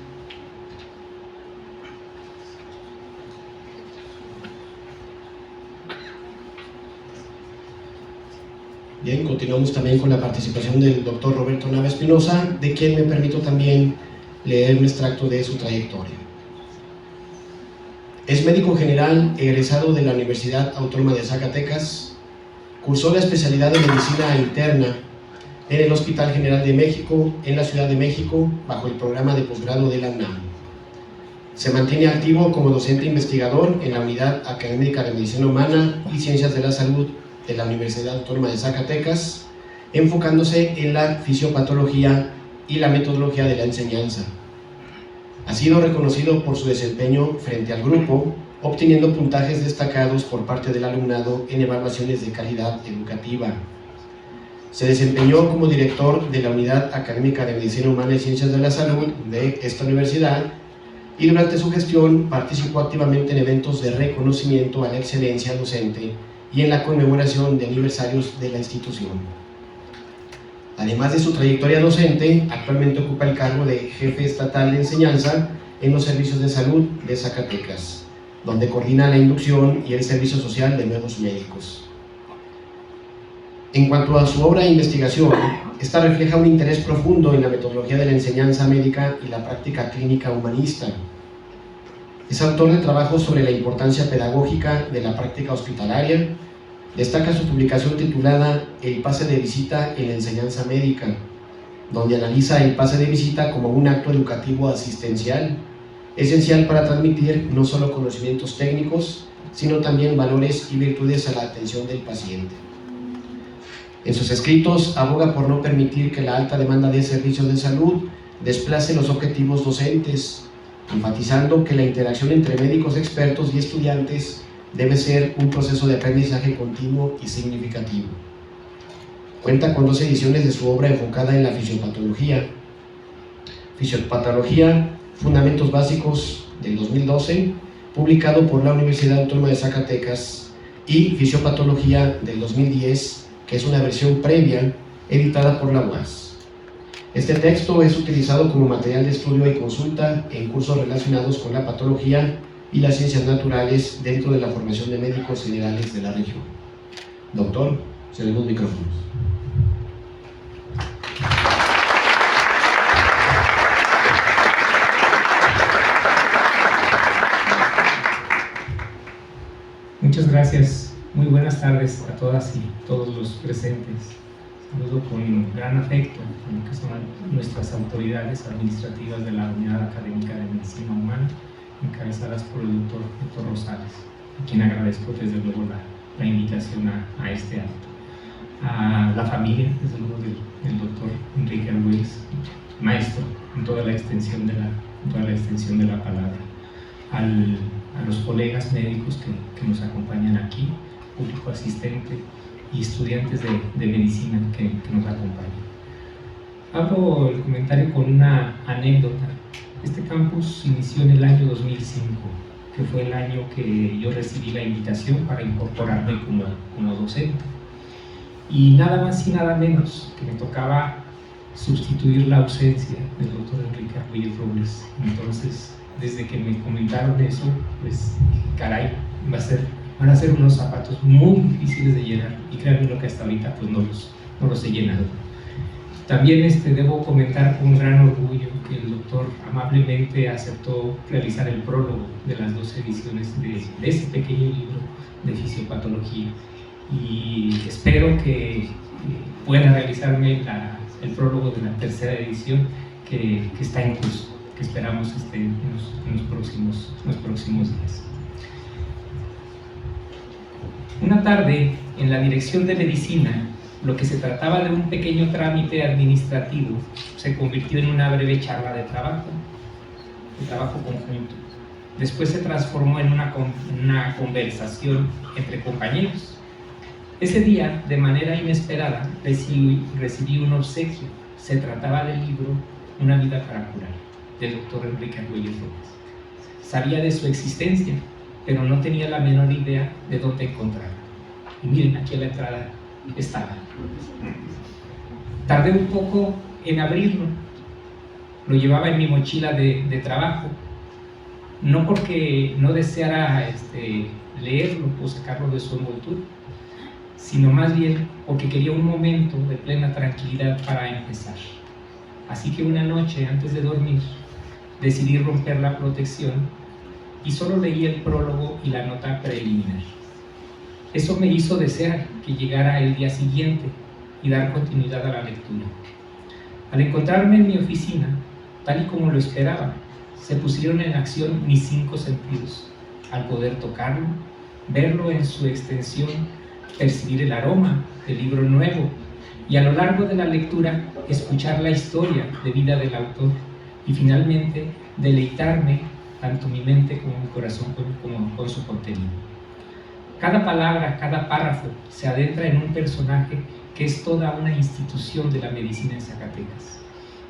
Bien, continuamos también con la participación del doctor Roberto Nava Espinosa, de quien me permito también leer un extracto de su trayectoria. Es médico general egresado de la Universidad Autónoma de Zacatecas. Cursó la especialidad de medicina interna en el Hospital General de México, en la Ciudad de México, bajo el programa de posgrado de la UNAM. Se mantiene activo como docente investigador en la Unidad Académica de Medicina Humana y Ciencias de la Salud de la Universidad Autónoma de Zacatecas, enfocándose en la fisiopatología y la metodología de la enseñanza. Ha sido reconocido por su desempeño frente al grupo, obteniendo puntajes destacados por parte del alumnado en evaluaciones de calidad educativa. Se desempeñó como director de la Unidad Académica de Medicina Humana y Ciencias de la Salud de esta universidad y durante su gestión participó activamente en eventos de reconocimiento a la excelencia docente y en la conmemoración de aniversarios de la institución. Además de su trayectoria docente, actualmente ocupa el cargo de jefe estatal de enseñanza en los servicios de salud de Zacatecas, donde coordina la inducción y el servicio social de nuevos médicos. En cuanto a su obra de investigación, esta refleja un interés profundo en la metodología de la enseñanza médica y la práctica clínica humanista. Es autor de trabajos sobre la importancia pedagógica de la práctica hospitalaria. Destaca su publicación titulada El pase de visita en la enseñanza médica, donde analiza el pase de visita como un acto educativo asistencial, esencial para transmitir no solo conocimientos técnicos, sino también valores y virtudes a la atención del paciente. En sus escritos aboga por no permitir que la alta demanda de servicios de salud desplace los objetivos docentes, enfatizando que la interacción entre médicos expertos y estudiantes debe ser un proceso de aprendizaje continuo y significativo. Cuenta con 2 ediciones de su obra enfocada en la fisiopatología. Fisiopatología, Fundamentos Básicos, del 2012, publicado por la Universidad Autónoma de Zacatecas, y Fisiopatología, del 2010, que es una versión previa, editada por la UAS. Este texto es utilizado como material de estudio y consulta en cursos relacionados con la patología y las ciencias naturales dentro de la formación de médicos generales de la región. Doctor, ceden los micrófonos. Muchas gracias, Muy buenas tardes a todas y todos los presentes. Saludo con gran afecto a lo que son nuestras autoridades administrativas de la Unidad Académica de Medicina Humana, encabezadas por el doctor Rosales, a quien agradezco desde luego la invitación a este acto. A la familia, desde luego, del doctor Enrique Argüelles, maestro en toda la extensión de la palabra. A los colegas médicos que nos acompañan aquí, público asistente y estudiantes de medicina que nos acompañan. Abro el comentario con una anécdota. Este campus inició en el año 2005, que fue el año que yo recibí la invitación para incorporarme como docente. Y nada más y nada menos que me tocaba sustituir la ausencia del doctor Enrique Argüelles Robles. Entonces, desde que me comentaron eso, pues caray, van a ser unos zapatos muy difíciles de llenar, y créanme lo que hasta ahorita pues no los he llenado. También debo comentar con gran orgullo que el doctor amablemente aceptó realizar el prólogo de las 2 ediciones de ese pequeño libro de fisiopatología, y espero que pueda realizarme el prólogo de la 3ª edición que está en curso, que esperamos en los próximos días. Una tarde, en la dirección de medicina, lo que se trataba de un pequeño trámite administrativo se convirtió en una breve charla de trabajo conjunto. Después se transformó en una conversación entre compañeros. Ese día, de manera inesperada, recibí un obsequio. Se trataba del libro Una vida para curar, del doctor Enrique Argüelles Robles. Sabía de su existencia, pero no tenía la menor idea de dónde encontrarlo. Y miren, aquí a la entrada estaba. Tardé un poco en abrirlo. Lo llevaba en mi mochila de trabajo, no porque no deseara leerlo o sacarlo de su envoltura, sino más bien porque quería un momento de plena tranquilidad para empezar. Así que una noche, antes de dormir, decidí romper la protección y solo leí el prólogo y la nota preliminar. Eso me hizo desear que llegara el día siguiente y dar continuidad a la lectura. Al encontrarme en mi oficina, tal y como lo esperaba, se pusieron en acción mis 5 sentidos, al poder tocarlo, verlo en su extensión, percibir el aroma del libro nuevo y a lo largo de la lectura escuchar la historia de vida del autor y finalmente deleitarme tanto mi mente como mi corazón con su contenido. Cada palabra, cada párrafo se adentra en un personaje que es toda una institución de la medicina en Zacatecas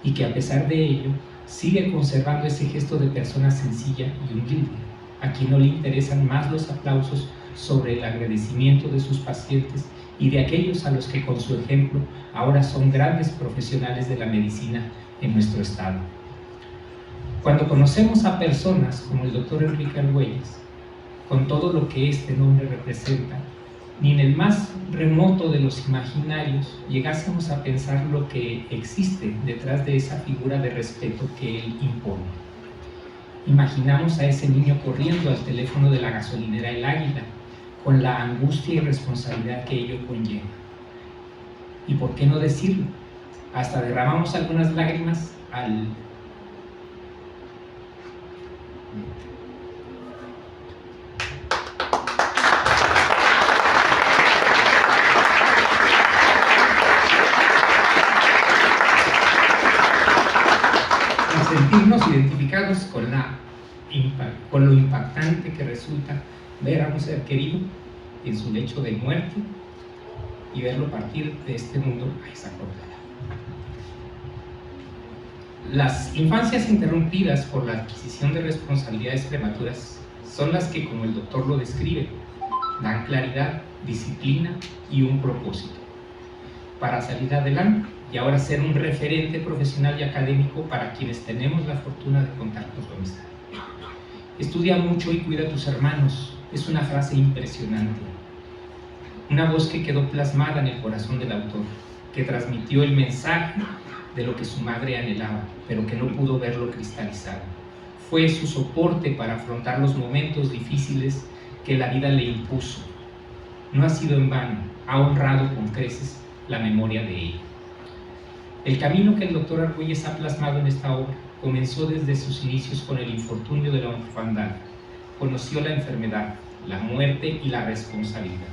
y que a pesar de ello sigue conservando ese gesto de persona sencilla y humilde, a quien no le interesan más los aplausos sobre el agradecimiento de sus pacientes y de aquellos a los que con su ejemplo ahora son grandes profesionales de la medicina en nuestro estado. Cuando conocemos a personas como el doctor Enrique Argüelles, con todo lo que este nombre representa, ni en el más remoto de los imaginarios llegásemos a pensar lo que existe detrás de esa figura de respeto que él impone. Imaginamos a ese niño corriendo al teléfono de la gasolinera El Águila, con la angustia y responsabilidad que ello conlleva. Y por qué no decirlo, hasta derramamos algunas lágrimas al sentirnos identificados con lo impactante que resulta ver a un ser querido en su lecho de muerte y verlo partir de este mundo a esa cordera. Las infancias interrumpidas por la adquisición de responsabilidades prematuras son las que, como el doctor lo describe, dan claridad, disciplina y un propósito para salir adelante y ahora ser un referente profesional y académico para quienes tenemos la fortuna de contar con su amistad. Estudia mucho y cuida a tus hermanos, es una frase impresionante. Una voz que quedó plasmada en el corazón del autor, que transmitió el mensaje de lo que su madre anhelaba, pero que no pudo verlo cristalizado. Fue su soporte para afrontar los momentos difíciles que la vida le impuso. no ha sido en vano, ha honrado con creces la memoria de ella. El camino que el doctor Argüelles ha plasmado en esta obra comenzó desde sus inicios con el infortunio de la orfandad. Conoció la enfermedad, la muerte y la responsabilidad.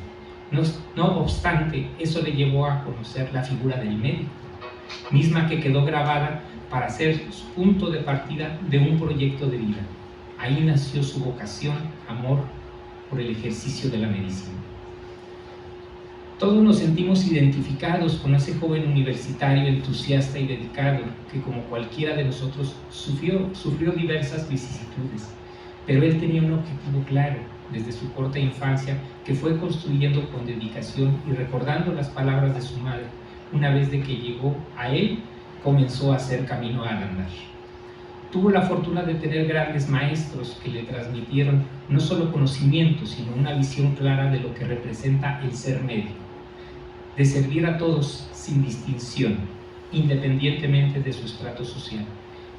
No obstante, eso le llevó a conocer la figura del médico, misma que quedó grabada para ser su punto de partida de un proyecto de vida. Ahí nació su vocación, amor por el ejercicio de la medicina. Todos nos sentimos identificados con ese joven universitario entusiasta y dedicado que, como cualquiera de nosotros, sufrió diversas vicisitudes, pero él tenía un objetivo claro desde su corta infancia que fue construyendo con dedicación y recordando las palabras de su madre. Una vez de que llegó a él, comenzó a hacer camino al andar. Tuvo la fortuna de tener grandes maestros que le transmitieron no solo conocimiento, sino una visión clara de lo que representa el ser médico, de servir a todos sin distinción, independientemente de su estrato social,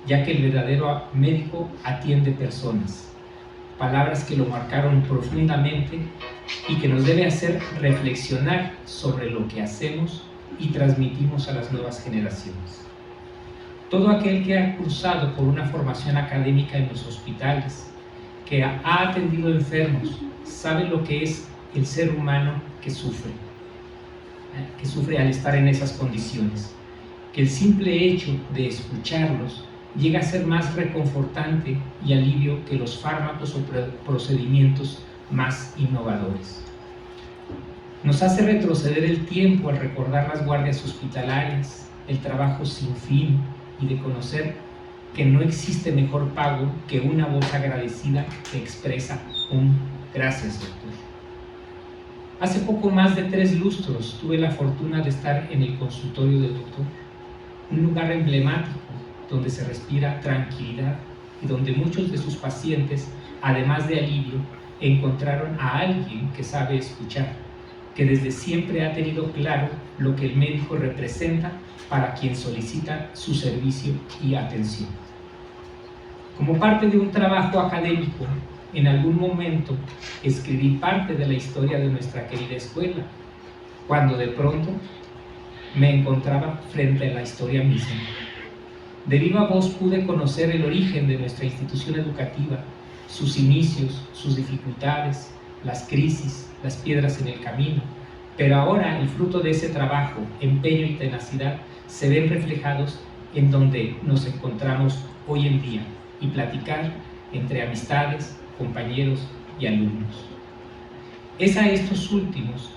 ya que el verdadero médico atiende personas. Palabras que lo marcaron profundamente y que nos debe hacer reflexionar sobre lo que hacemos y transmitimos a las nuevas generaciones. Todo aquel que ha cursado por una formación académica en los hospitales, que ha atendido enfermos, sabe lo que es el ser humano que sufre al estar en esas condiciones, que el simple hecho de escucharlos llega a ser más reconfortante y alivio que los fármacos o procedimientos más innovadores. Nos hace retroceder el tiempo al recordar las guardias hospitalarias, el trabajo sin fin y de conocer que no existe mejor pago que una voz agradecida que expresa un gracias, doctor. Hace poco más de 3 lustros tuve la fortuna de estar en el consultorio del doctor, un lugar emblemático donde se respira tranquilidad y donde muchos de sus pacientes, además de alivio, encontraron a alguien que sabe escuchar, que desde siempre ha tenido claro lo que el médico representa para quien solicita su servicio y atención. Como parte de un trabajo académico, en algún momento escribí parte de la historia de nuestra querida escuela, cuando de pronto me encontraba frente a la historia misma. De viva voz pude conocer el origen de nuestra institución educativa, sus inicios, sus dificultades, las crisis, las piedras en el camino, pero ahora el fruto de ese trabajo, empeño y tenacidad se ven reflejados en donde nos encontramos hoy en día y platicar entre amistades, compañeros y alumnos. Es a estos últimos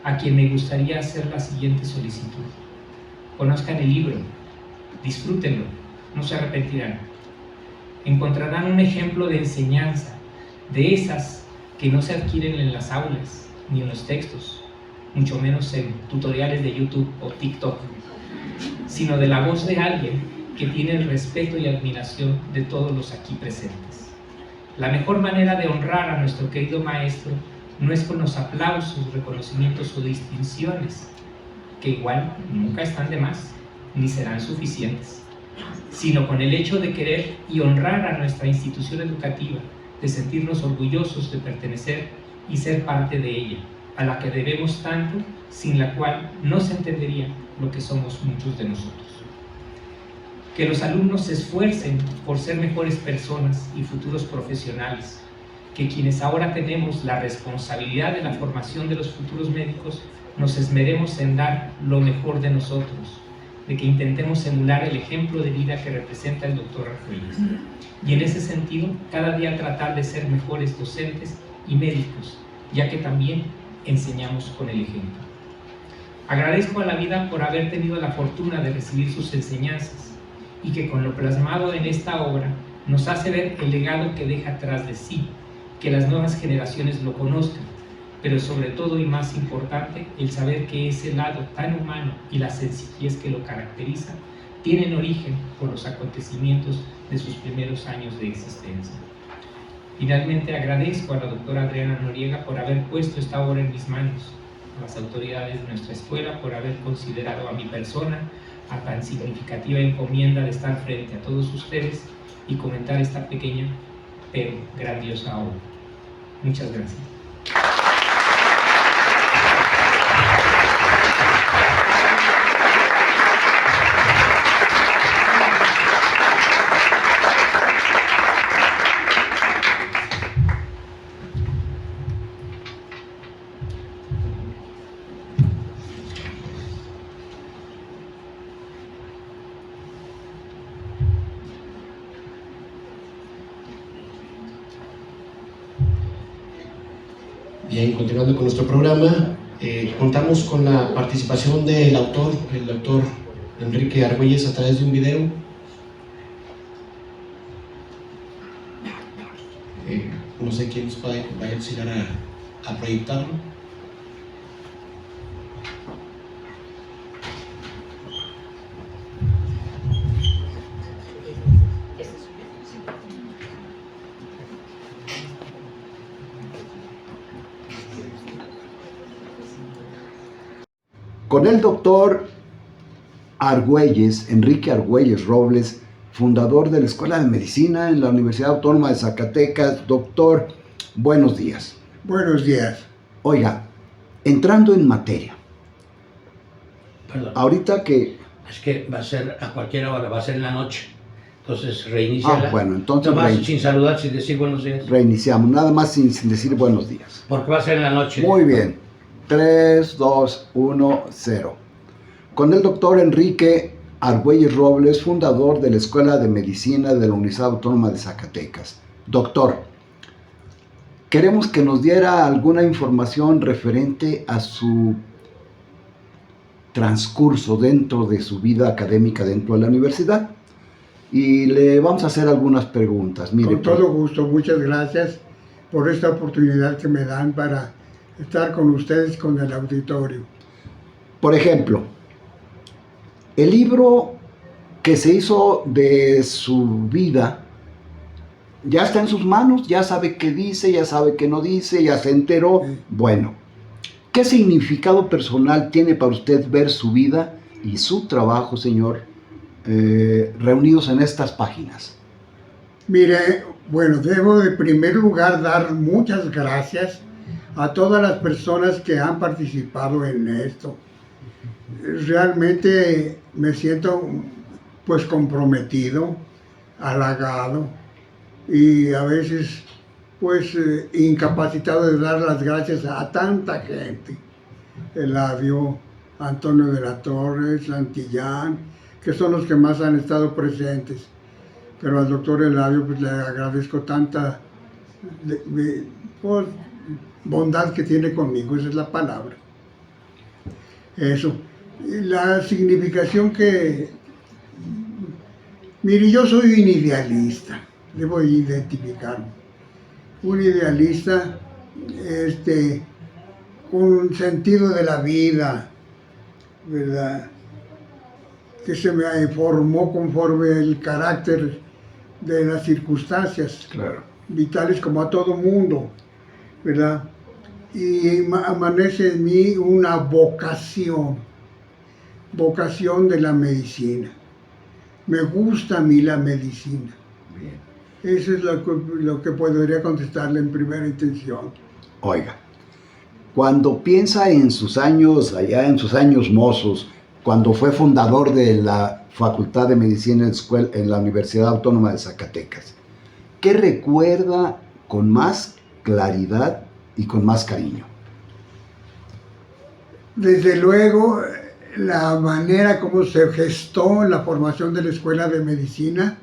a quien me gustaría hacer la siguiente solicitud. Conozcan el libro, disfrútenlo, no se arrepentirán. Encontrarán un ejemplo de enseñanza, de esas que no se adquieren en las aulas ni en los textos, mucho menos en tutoriales de YouTube o TikTok, sino de la voz de alguien que tiene el respeto y admiración de todos los aquí presentes. La mejor manera de honrar a nuestro querido maestro no es con los aplausos, reconocimientos o distinciones, que igual nunca están de más, ni serán suficientes, sino con el hecho de querer y honrar a nuestra institución educativa, de sentirnos orgullosos de pertenecer y ser parte de ella, a la que debemos tanto, sin la cual no se entendería lo que somos muchos de nosotros. Que los alumnos se esfuercen por ser mejores personas y futuros profesionales, que quienes ahora tenemos la responsabilidad de la formación de los futuros médicos nos esmeremos en dar lo mejor de nosotros, de que intentemos emular el ejemplo de vida que representa el doctor Argüelles, y en ese sentido cada día tratar de ser mejores docentes y médicos, ya que también enseñamos con el ejemplo. Agradezco a la vida por haber tenido la fortuna de recibir sus enseñanzas y que con lo plasmado en esta obra nos hace ver el legado que deja atrás de sí, que las nuevas generaciones lo conozcan, pero sobre todo y más importante, el saber que ese lado tan humano y la sencillez que lo caracteriza tienen origen por los acontecimientos de sus primeros años de existencia. Finalmente agradezco a la doctora Adriana Noriega por haber puesto esta obra en mis manos, a las autoridades de nuestra escuela por haber considerado a mi persona a tan significativa encomienda de estar frente a todos ustedes y comentar esta pequeña pero grandiosa obra. Muchas gracias. Bien, continuando con nuestro programa, contamos con la participación del autor, el doctor Enrique Argüelles, a través de un video. No sé quién nos vaya a auxiliar a proyectarlo. Con el doctor Argüelles, Enrique Argüelles Robles, fundador de la Escuela de Medicina en la Universidad Autónoma de Zacatecas. Doctor, buenos días. Buenos días. Oiga, entrando en materia, Perdón, ahorita que... es que va a ser a cualquier hora, va a ser en la noche. Entonces reinicia. Bueno, entonces Nomás sin saludar, sin decir buenos días. reiniciamos, nada más sin decir buenos días. Porque va a ser en la noche. Muy bien. 3, 2, 1, 0. Con el doctor Enrique Argüelles Robles, fundador de la Escuela de Medicina de la Universidad Autónoma de Zacatecas. Doctor, queremos que nos diera alguna información referente a su transcurso dentro de su vida académica dentro de la universidad. Y le vamos a hacer algunas preguntas. Mire, Con todo gusto, muchas gracias por esta oportunidad que me dan para estar con ustedes, con el auditorio. por ejemplo, el libro que se hizo de su vida ya está en sus manos, ya sabe qué dice, ya sabe qué no dice, ya se enteró. Sí. Bueno, ¿qué significado personal tiene para usted ver su vida y su trabajo, señor, reunidos en estas páginas? Mire, bueno, debo de primer lugar dar muchas gracias a todas las personas que han participado en esto. Realmente me siento pues comprometido, halagado y a veces pues incapacitado de dar las gracias a tanta gente. Eladio, Antonio de la Torre, Santillán, que son los que más han estado presentes. Pero al doctor Eladio pues le agradezco tanta pues, bondad que tiene conmigo, esa es la palabra. Eso. La significación que... Mire, yo soy un idealista, debo identificarme. Un idealista con un sentido de la vida, ¿verdad? Que se me formó conforme el carácter de las circunstancias vitales como a todo mundo, ¿verdad? Y amanece en mí una vocación de la medicina. Me gusta a mí la medicina. Bien. Eso es lo que podría contestarle en primera intención. Oiga, cuando piensa en sus años, allá en sus años mozos, cuando fue fundador de la Facultad de Medicina en la Universidad Autónoma de Zacatecas, ¿qué recuerda con más claridad y con más cariño? Desde luego, la manera como se gestó la formación de la Escuela de Medicina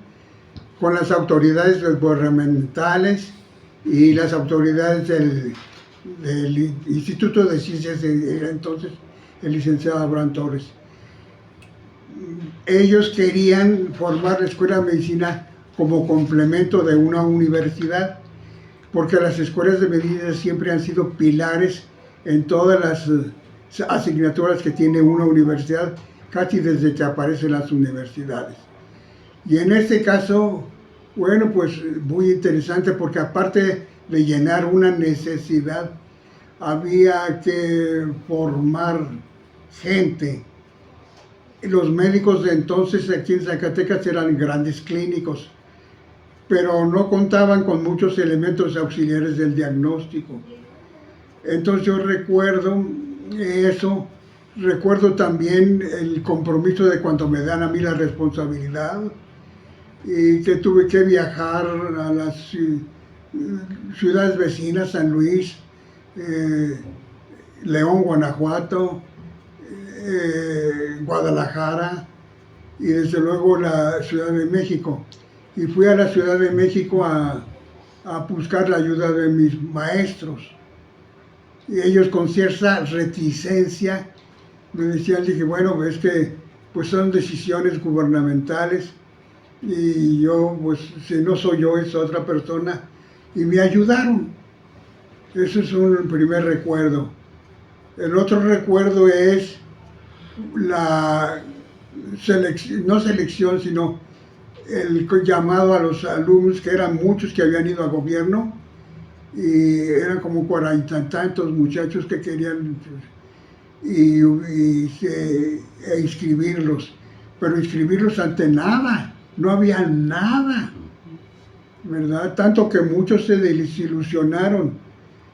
con las autoridades gubernamentales y las autoridades del Instituto de Ciencias, era entonces el licenciado Abraham Torres. Ellos querían formar la Escuela de Medicina como complemento de una universidad, porque las escuelas de medicina siempre han sido pilares en todas las asignaturas que tiene una universidad, casi desde que aparecen las universidades. Y en este caso, bueno, pues muy interesante, porque aparte de llenar una necesidad, había que formar gente. Los médicos de entonces aquí en Zacatecas eran grandes clínicos, pero no contaban con muchos elementos auxiliares del diagnóstico. Entonces yo recuerdo eso, recuerdo también el compromiso de cuando me dan a mí la responsabilidad y que tuve que viajar a las ciudades vecinas, San Luis, León, Guanajuato, Guadalajara y desde luego la Ciudad de México. Y fui a la Ciudad de México a buscar la ayuda de mis maestros, y ellos con cierta reticencia me decían, dije, bueno, es que pues son decisiones gubernamentales y yo, pues si no soy yo, es otra persona, y me ayudaron. Eso es un primer recuerdo. El otro recuerdo es la no selección, sino el llamado a los alumnos, que eran muchos que habían ido a gobierno, y eran como 40 y tantos muchachos que querían inscribirlos, pero inscribirlos ante nada, no había nada, ¿verdad? Tanto que muchos se desilusionaron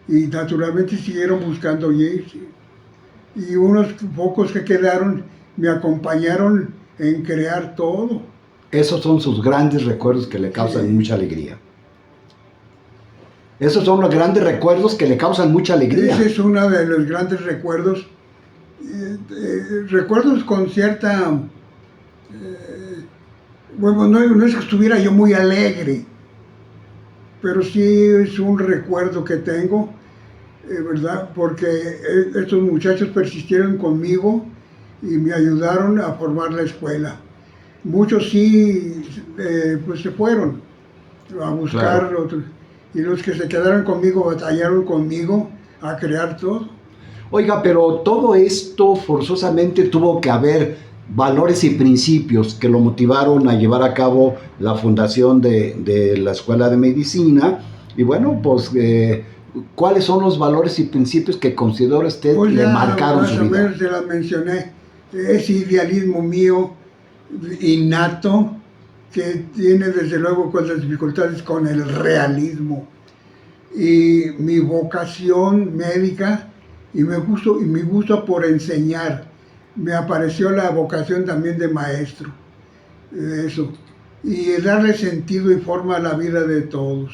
y naturalmente siguieron buscando irse. Y unos pocos que quedaron me acompañaron en crear todo. Esos son sus grandes recuerdos que le causan Sí. mucha alegría. Esos son los grandes recuerdos que le causan mucha alegría. Ese es uno de los grandes recuerdos. Recuerdos con cierta... bueno, no es que estuviera yo muy alegre, pero sí es un recuerdo que tengo, ¿verdad? Porque estos muchachos persistieron conmigo y me ayudaron a formar la escuela. Muchos sí, pues se fueron a buscar otros. Y los que se quedaron conmigo batallaron conmigo a crear todo. Oiga, pero todo esto forzosamente tuvo que haber valores y principios que lo motivaron a llevar a cabo la fundación de la Escuela de Medicina. Y bueno, pues, ¿cuáles son los valores y principios que considera usted Pues le ya, marcaron más su o vida? menos se las mencioné. Ese idealismo mío innato, que tiene desde luego con las dificultades con el realismo, y mi vocación médica y mi gusto por enseñar. Me apareció la vocación también de maestro, eso, y darle sentido y forma a la vida de todos.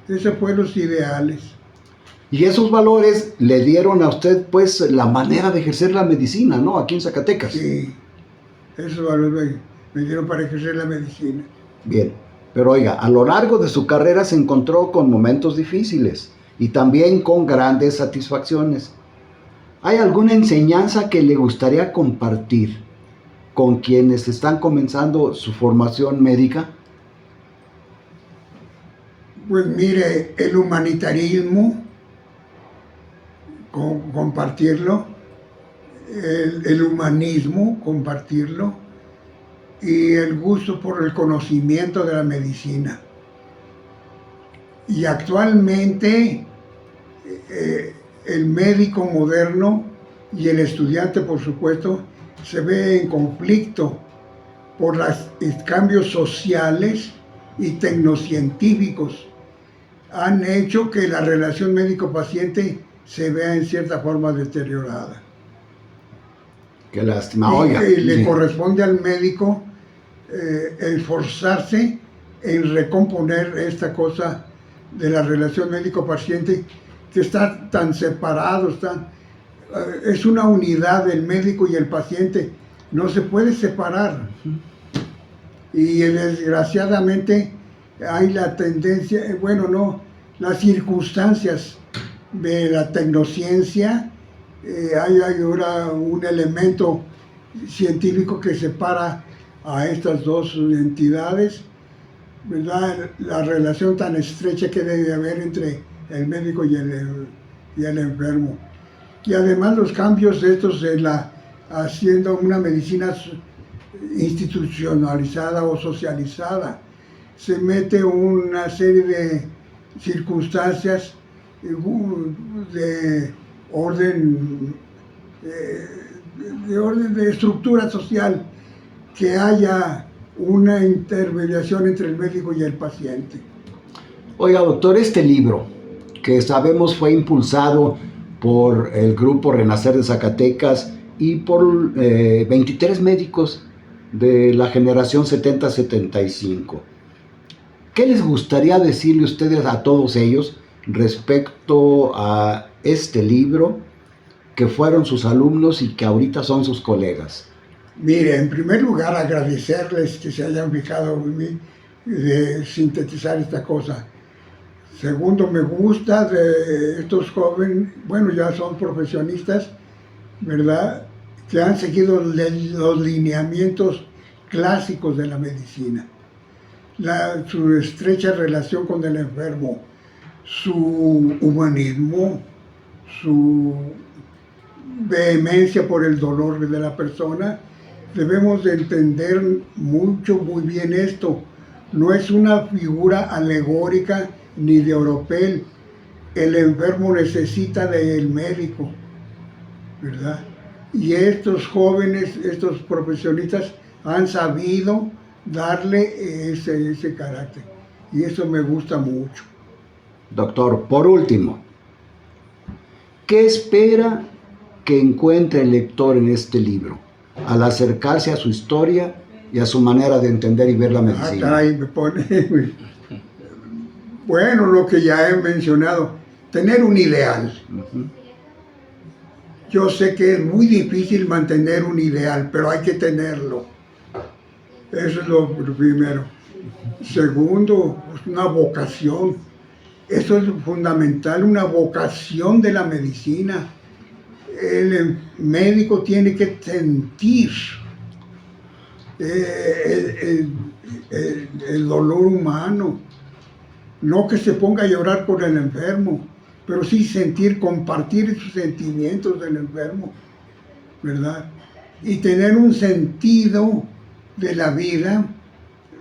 Esos fueron los ideales. Y esos valores le dieron a usted, pues, la manera de ejercer la medicina, ¿no? Aquí en Zacatecas. Sí, esos valores me dieron para ejercer la medicina. Bien, pero oiga, a lo largo de su carrera se encontró con momentos difíciles y también con grandes satisfacciones. ¿Hay alguna enseñanza que le gustaría compartir con quienes están comenzando su formación médica? Pues mire, el humanitarismo, compartirlo, el humanismo, compartirlo, y el gusto por el conocimiento de la medicina. Y actualmente el médico moderno y el estudiante, por supuesto, se ve en conflicto por los cambios sociales y tecnocientíficos. Han hecho que la relación médico-paciente se vea en cierta forma deteriorada. Qué lástima, oiga. Y le Sí. corresponde al médico esforzarse en recomponer esta cosa de la relación médico-paciente, que está tan separados, es una unidad el médico y el paciente, no se puede separar. Y desgraciadamente hay la tendencia, las circunstancias de la tecnociencia, hay ahora un elemento científico que separa a estas dos entidades, ¿verdad? La relación tan estrecha que debe haber entre el médico y el enfermo. Y además los cambios de estos haciendo una medicina institucionalizada o socializada, se mete una serie de circunstancias de orden de estructura social, que haya una intermediación entre el médico y el paciente. Oiga, doctor, este libro, que sabemos fue impulsado por el Grupo Renacer de Zacatecas y por 23 médicos de la generación 70-75. ¿Qué les gustaría decirle ustedes a todos ellos respecto a este libro, que fueron sus alumnos y que ahorita son sus colegas? Mire, en primer lugar, agradecerles que se hayan fijado en mí de sintetizar esta cosa. Segundo, me gusta de estos jóvenes, bueno, ya son profesionistas, ¿verdad?, que han seguido los lineamientos clásicos de la medicina. Su estrecha relación con el enfermo, su humanismo, su vehemencia por el dolor de la persona. Debemos de entender muy bien esto. No es una figura alegórica ni de oropel. El enfermo necesita del médico, ¿verdad? Y estos jóvenes, estos profesionistas han sabido darle ese carácter. Y eso me gusta mucho. Doctor, por último, ¿qué espera que encuentre el lector en este libro al acercarse a su historia y a su manera de entender y ver la medicina? Caray, me pone... Bueno, lo que ya he mencionado, tener un ideal. Yo sé que es muy difícil mantener un ideal, pero hay que tenerlo. Eso es lo primero. Segundo, pues una vocación. Eso es fundamental, una vocación de la medicina. El médico tiene que sentir el dolor humano. No que se ponga a llorar por el enfermo, pero sí compartir esos sentimientos del enfermo, ¿verdad? Y tener un sentido de la vida,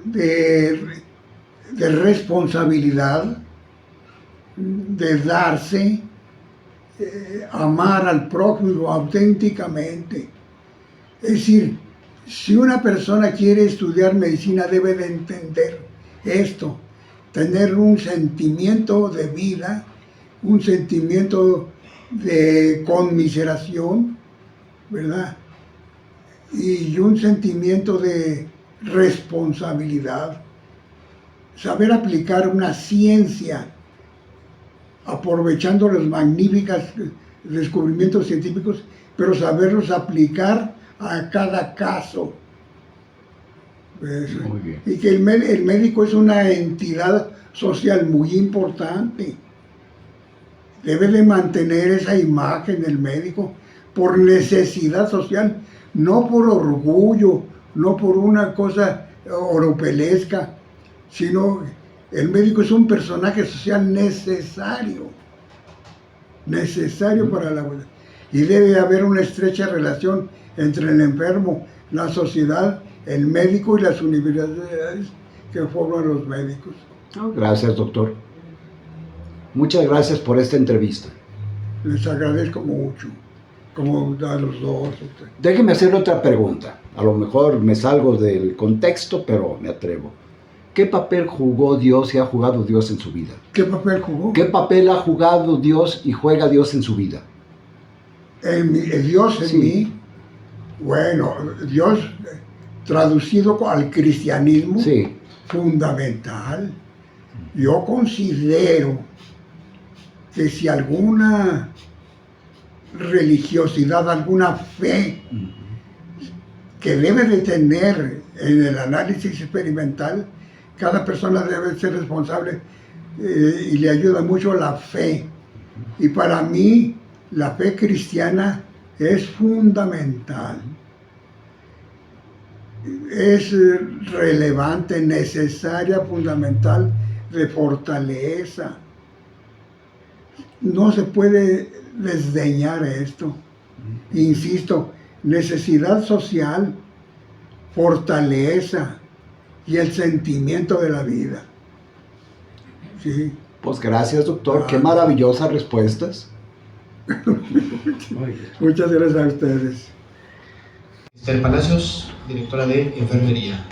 de responsabilidad, de darse, amar al prójimo auténticamente. Es decir, si una persona quiere estudiar medicina debe de entender esto, tener un sentimiento de vida, un sentimiento de conmiseración, ¿verdad? Y un sentimiento de responsabilidad. Saber aplicar una ciencia, aprovechando los magníficos descubrimientos científicos, pero saberlos aplicar a cada caso. Muy bien. Y que el médico es una entidad social muy importante. Debe de mantener esa imagen del médico por necesidad social, no por orgullo, no por una cosa oropelesca, sino el médico es un personaje social necesario para la vida. Y debe haber una estrecha relación entre el enfermo, la sociedad, el médico y las universidades que forman los médicos. Gracias, doctor. Muchas gracias por esta entrevista. Les agradezco mucho, como a los dos. Déjeme hacerle otra pregunta. A lo mejor me salgo del contexto, pero me atrevo. ¿Qué papel jugó Dios y ha jugado Dios en su vida? ¿Qué papel jugó? ¿Qué papel ha jugado Dios y juega Dios en su vida? Dios en mí. Bueno, Dios traducido al cristianismo, Sí. fundamental. Yo considero que si alguna religiosidad, alguna fe que debe de tener en el análisis experimental, cada persona debe ser responsable y le ayuda mucho la fe. Y para mí, la fe cristiana es fundamental. Es relevante, necesaria, fundamental, de fortaleza. No se puede desdeñar esto. Insisto, necesidad social, fortaleza y el sentimiento de la vida. Sí. Pues gracias, doctor. Qué maravillosas respuestas. Muchas gracias a ustedes. Esther Palacios, directora de Enfermería.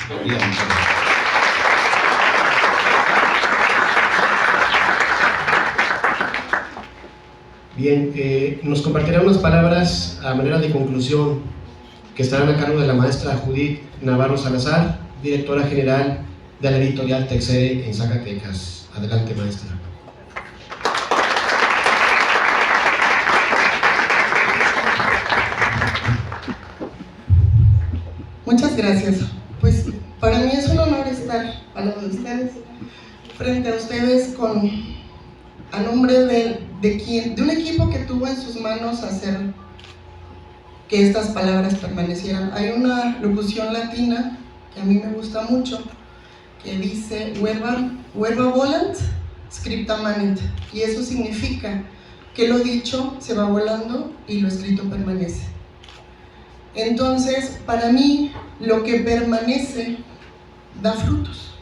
Bien, nos compartirá unas palabras a manera de conclusión que estarán a cargo de la maestra Judith Navarro Salazar, directora general de la editorial Texere en Zacatecas. Adelante, maestra. Muchas gracias. Pues para mí es un honor estar al lado de ustedes, frente a ustedes con a nombre de un equipo que tuvo en sus manos hacer que estas palabras permanecieran. Hay una locución latina que a mí me gusta mucho, que dice verba volant, scripta manent, y eso significa que lo dicho se va volando y lo escrito permanece. Entonces, para mí, lo que permanece da frutos,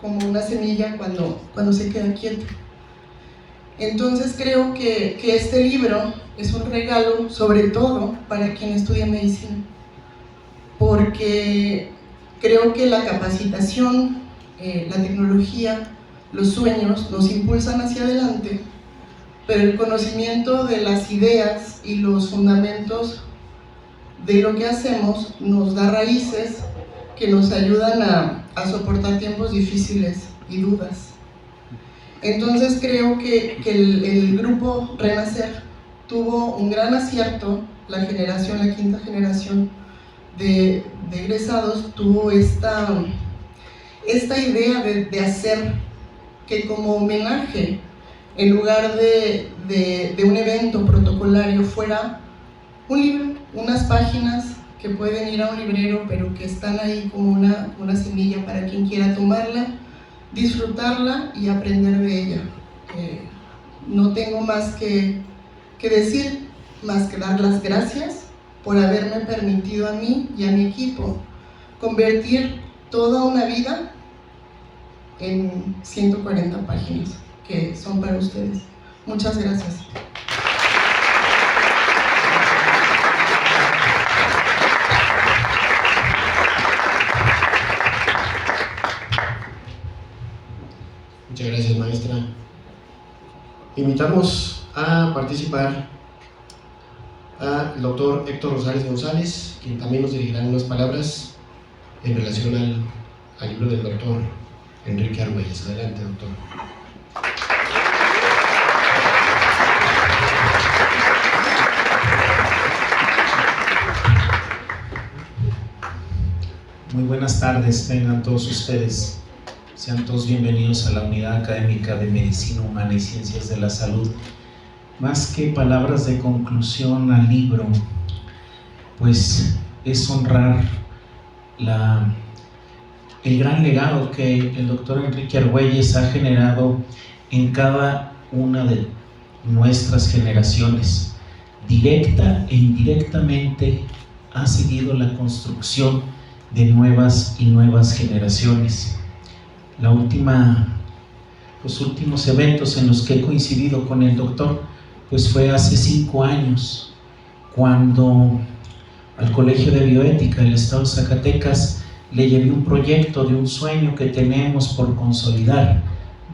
como una semilla cuando se queda quieta. Entonces creo que este libro es un regalo, sobre todo para quien estudia medicina, porque creo que la capacitación, la tecnología, los sueños nos impulsan hacia adelante, pero el conocimiento de las ideas y los fundamentos de lo que hacemos nos da raíces que nos ayudan a soportar tiempos difíciles y dudas. Entonces creo que el grupo Renacer tuvo un gran acierto, la quinta generación de egresados tuvo esta idea de hacer que como homenaje, en lugar de un evento protocolario, fuera un libro, unas páginas que pueden ir a un librero, pero que están ahí como una semilla para quien quiera tomarla, disfrutarla y aprender de ella. No tengo más que decir, más que dar las gracias por haberme permitido a mí y a mi equipo convertir toda una vida en 140 páginas que son para ustedes. Muchas gracias. Muchas gracias, maestra. Invitamos a participar al doctor Héctor Rosales González, quien también nos dirigirá unas palabras en relación al libro del doctor Enrique Argüelles. Adelante, doctor. Muy buenas tardes, tengan todos ustedes. Sean todos bienvenidos a la Unidad Académica de Medicina Humana y Ciencias de la Salud. Más que palabras de conclusión al libro, pues es honrar el gran legado que el doctor Enrique Argüelles ha generado en cada una de nuestras generaciones. Directa e indirectamente ha seguido la construcción de nuevas y nuevas generaciones. Los últimos eventos en los que he coincidido con el doctor, pues fue hace 5 años, cuando al Colegio de Bioética del Estado de Zacatecas le llevé un proyecto de un sueño que tenemos por consolidar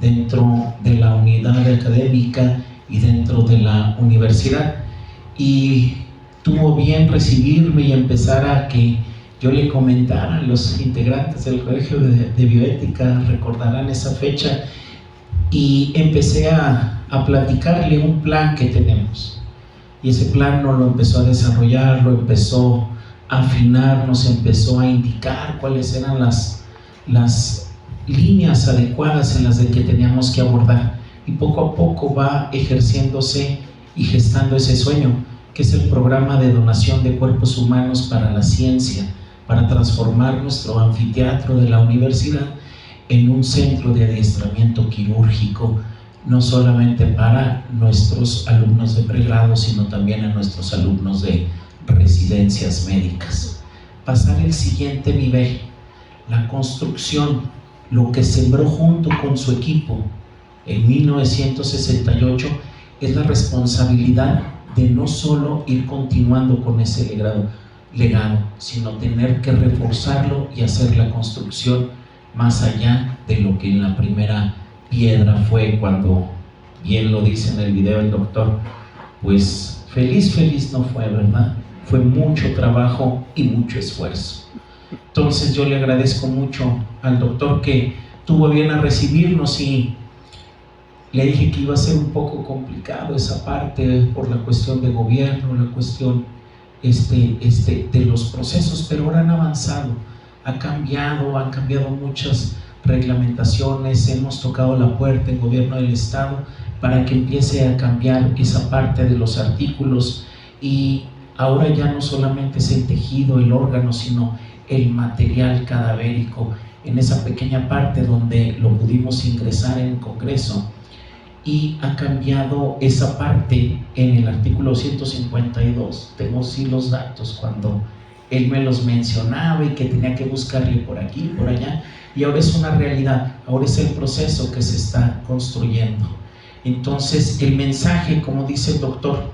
dentro de la unidad académica y dentro de la universidad, y tuvo bien recibirme y empezar a que yo le comentara a los integrantes del Colegio de Bioética, recordarán esa fecha, y empecé a platicarle un plan que tenemos. Y ese plan nos lo empezó a desarrollar, lo empezó a afinar, nos empezó a indicar cuáles eran las líneas adecuadas en las de que teníamos que abordar. Y poco a poco va ejerciéndose y gestando ese sueño, que es el programa de donación de cuerpos humanos para la ciencia, para transformar nuestro anfiteatro de la universidad en un centro de adiestramiento quirúrgico, no solamente para nuestros alumnos de pregrado, sino también a nuestros alumnos de residencias médicas. Pasar el siguiente nivel, la construcción, lo que sembró junto con su equipo en 1968, es la responsabilidad de no solo ir continuando con ese legado, sino tener que reforzarlo y hacer la construcción más allá de lo que en la primera piedra fue, cuando bien lo dice en el video el doctor, pues feliz no fue, ¿verdad? Fue mucho trabajo y mucho esfuerzo. Entonces yo le agradezco mucho al doctor que tuvo bien a recibirnos, y le dije que iba a ser un poco complicado esa parte por la cuestión de gobierno, la cuestión de los procesos, pero ahora han avanzado, han cambiado reglamentaciones, hemos tocado la puerta en gobierno del estado para que empiece a cambiar esa parte de los artículos, y ahora ya no solamente es el tejido, el órgano, sino el material cadavérico, en esa pequeña parte donde lo pudimos ingresar en Congreso, y ha cambiado esa parte en el artículo 152. Tengo sí los datos cuando él me los mencionaba y que tenía que buscarle por aquí, por allá, y ahora es una realidad, ahora es el proceso que se está construyendo. Entonces el mensaje, como dice el doctor,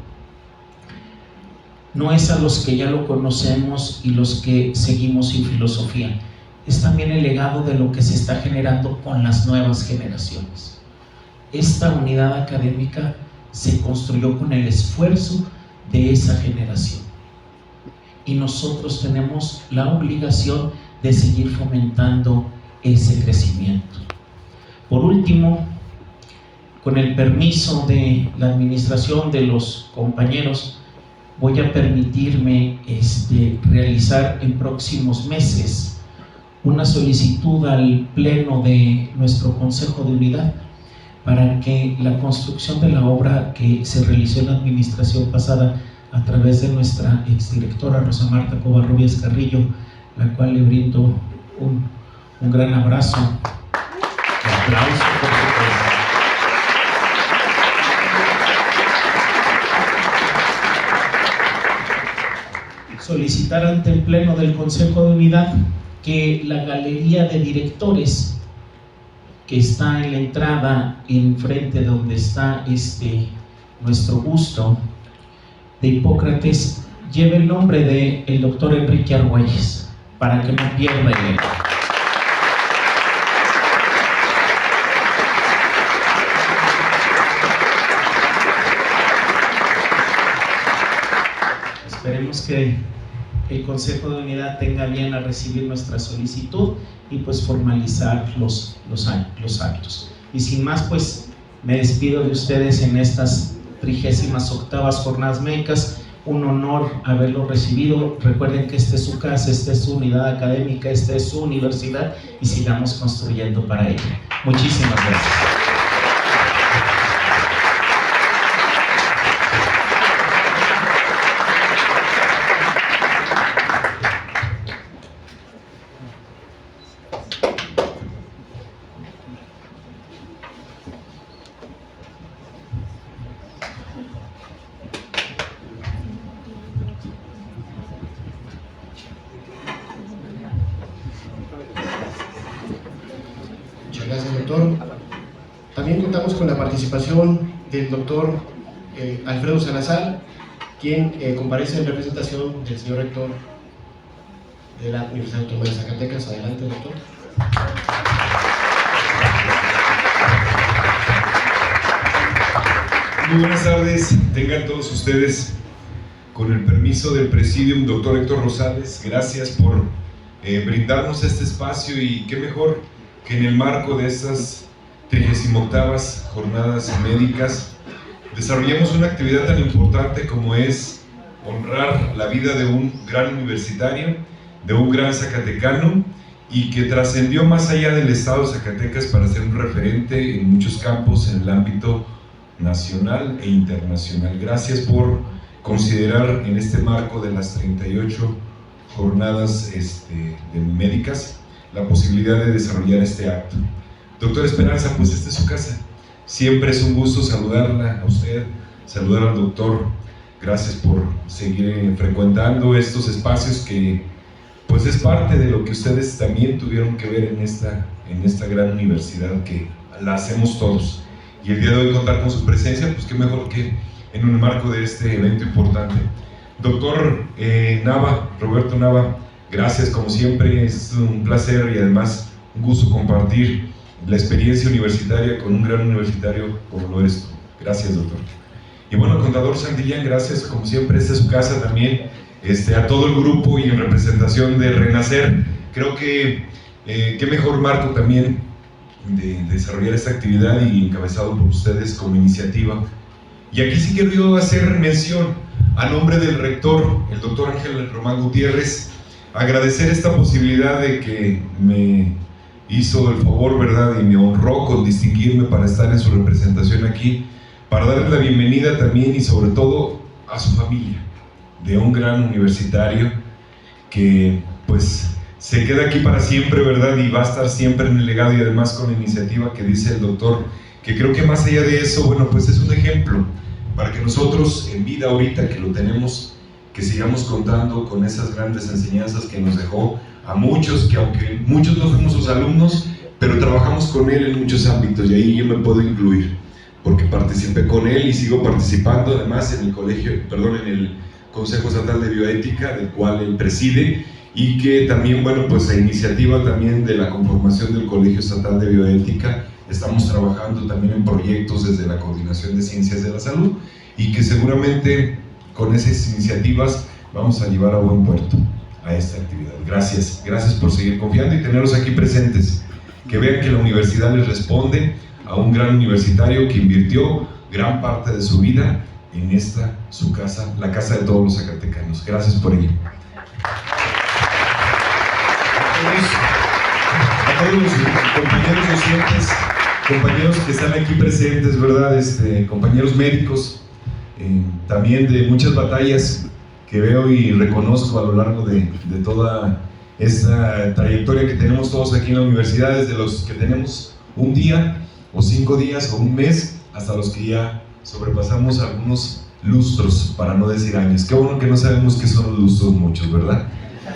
no es a los que ya lo conocemos y los que seguimos sin filosofía, es también el legado de lo que se está generando con las nuevas generaciones. Esta unidad académica se construyó con el esfuerzo de esa generación, y nosotros tenemos la obligación de seguir fomentando ese crecimiento. Por último, con el permiso de la administración, de los compañeros, voy a permitirme realizar en próximos meses una solicitud al Pleno de nuestro Consejo de Unidad para que la construcción de la obra que se realizó en la administración pasada a través de nuestra exdirectora Rosa Marta Covarrubias Carrillo, la cual le brindo un gran abrazo y aplauso, por supuesto. Solicitar ante el Pleno del Consejo de Unidad que la galería de directores que está en la entrada, enfrente de donde está nuestro busto de Hipócrates, lleve el nombre del doctor Enrique Argüelles, para que no pierda el eco. Esperemos que el Consejo de Unidad tenga bien a recibir nuestra solicitud y pues formalizar los actos. Y sin más, pues me despido de ustedes en estas 38ª Jornadas Médicas. Un honor haberlo recibido. Recuerden que esta es su casa, esta es su unidad académica, esta es su universidad, y sigamos construyendo para ella. Muchísimas gracias. Gracias, doctor. También contamos con la participación del doctor Alfredo Salazar, quien comparece en representación del señor rector de la Universidad Autónoma de Zacatecas. Adelante, doctor. Muy buenas tardes, tengan todos ustedes. Con el permiso del Presidium, doctor Héctor Rosales, gracias por brindarnos este espacio, y qué mejor que en el marco de estas 38ª Jornadas Médicas desarrollemos una actividad tan importante como es honrar la vida de un gran universitario, de un gran zacatecano, y que trascendió más allá del estado de Zacatecas para ser un referente en muchos campos en el ámbito nacional e internacional. Gracias por considerar en este marco de las 38 jornadas médicas la posibilidad de desarrollar este acto. Doctora Esperanza, pues esta es su casa. Siempre es un gusto saludarla a usted, saludar al doctor. Gracias por seguir frecuentando estos espacios que pues es parte de lo que ustedes también tuvieron que ver en esta gran universidad que la hacemos todos. Y el día de hoy contar con su presencia, pues qué mejor que en un marco de este evento importante. Doctor Nava, Roberto Nava, gracias como siempre, es un placer y además un gusto compartir la experiencia universitaria con un gran universitario como lo eres tú. Gracias, doctor. Y bueno, contador Santillán, gracias como siempre, esta es su casa también, a todo el grupo y en representación de Renacer. Creo que qué mejor marco también de desarrollar esta actividad y encabezado por ustedes como iniciativa. Y aquí sí quiero yo hacer mención a nombre del rector, el doctor Ángel Román Gutiérrez, agradecer esta posibilidad de que me hizo el favor, ¿verdad? Y me honró con distinguirme para estar en su representación aquí, para darle la bienvenida también y sobre todo a su familia, de un gran universitario que pues se queda aquí para siempre, ¿verdad? Y va a estar siempre en el legado y además con la iniciativa que dice el doctor, que creo que más allá de eso, bueno, pues es un ejemplo para que nosotros en vida ahorita que lo tenemos, que sigamos contando con esas grandes enseñanzas que nos dejó a muchos, que aunque muchos no fuimos sus alumnos, pero trabajamos con él en muchos ámbitos y ahí yo me puedo incluir, porque participé con él y sigo participando además en el Consejo Estatal de Bioética, del cual él preside, y que también, bueno, pues a iniciativa también de la conformación del Colegio Estatal de Bioética, estamos trabajando también en proyectos desde la Coordinación de Ciencias de la Salud, y que seguramente con esas iniciativas vamos a llevar a buen puerto a esta actividad. Gracias por seguir confiando y tenerlos aquí presentes, que vean que la universidad les responde a un gran universitario que invirtió gran parte de su vida en esta, su casa, la casa de todos los zacatecanos. Gracias por ello. A todos los compañeros docentes, compañeros que están aquí presentes, ¿verdad? Compañeros médicos, también de muchas batallas que veo y reconozco a lo largo de toda esta trayectoria que tenemos todos aquí en la universidad, desde los que tenemos un día o 5 días o un mes, hasta los que ya sobrepasamos algunos lustros, para no decir años. Qué bueno que no sabemos qué son los lustros muchos, ¿verdad?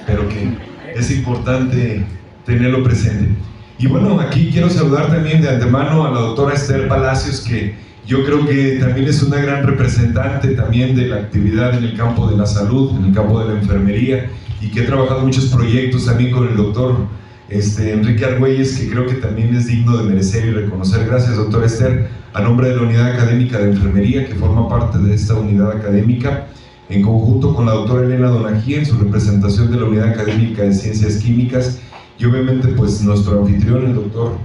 Pero que es importante tenerlo presente. Y bueno, aquí quiero saludar también de antemano a la doctora Esther Palacios, que yo creo que también es una gran representante también de la actividad en el campo de la salud, en el campo de la enfermería, y que ha trabajado muchos proyectos también con el doctor Enrique Argüelles, que creo que también es digno de merecer y reconocer. Gracias, doctora Esther, a nombre de la Unidad Académica de Enfermería, que forma parte de esta unidad académica, en conjunto con la doctora Elena Donají, en su representación de la Unidad Académica de Ciencias Químicas, y obviamente pues nuestro anfitrión, el doctor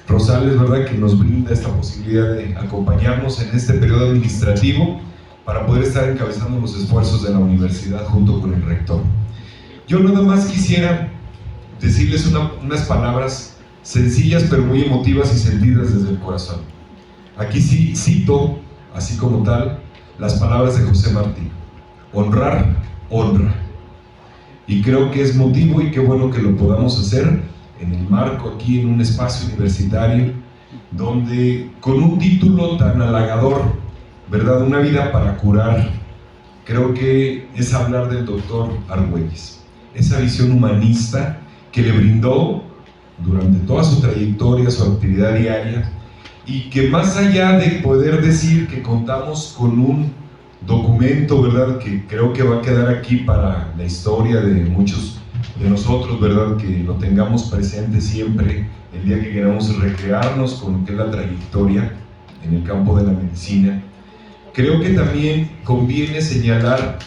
Rosales, ¿verdad?, que nos brinda esta posibilidad de acompañarnos en este periodo administrativo para poder estar encabezando los esfuerzos de la universidad junto con el rector. Yo nada más quisiera decirles unas palabras sencillas pero muy emotivas y sentidas desde el corazón. Aquí sí cito, así como tal, las palabras de José Martí: honrar, honra. Y creo que es motivo y qué bueno que lo podamos hacer en el marco aquí, en un espacio universitario, donde con un título tan halagador, ¿verdad?, una vida para curar, creo que es hablar del doctor Argüelles, esa visión humanista que le brindó durante toda su trayectoria, su actividad diaria, y que más allá de poder decir que contamos con un documento, ¿verdad?, que creo que va a quedar aquí para la historia de muchos de nosotros, ¿verdad?, que lo tengamos presente siempre el día que queramos recrearnos con lo que es la trayectoria en el campo de la medicina. Creo que también conviene señalar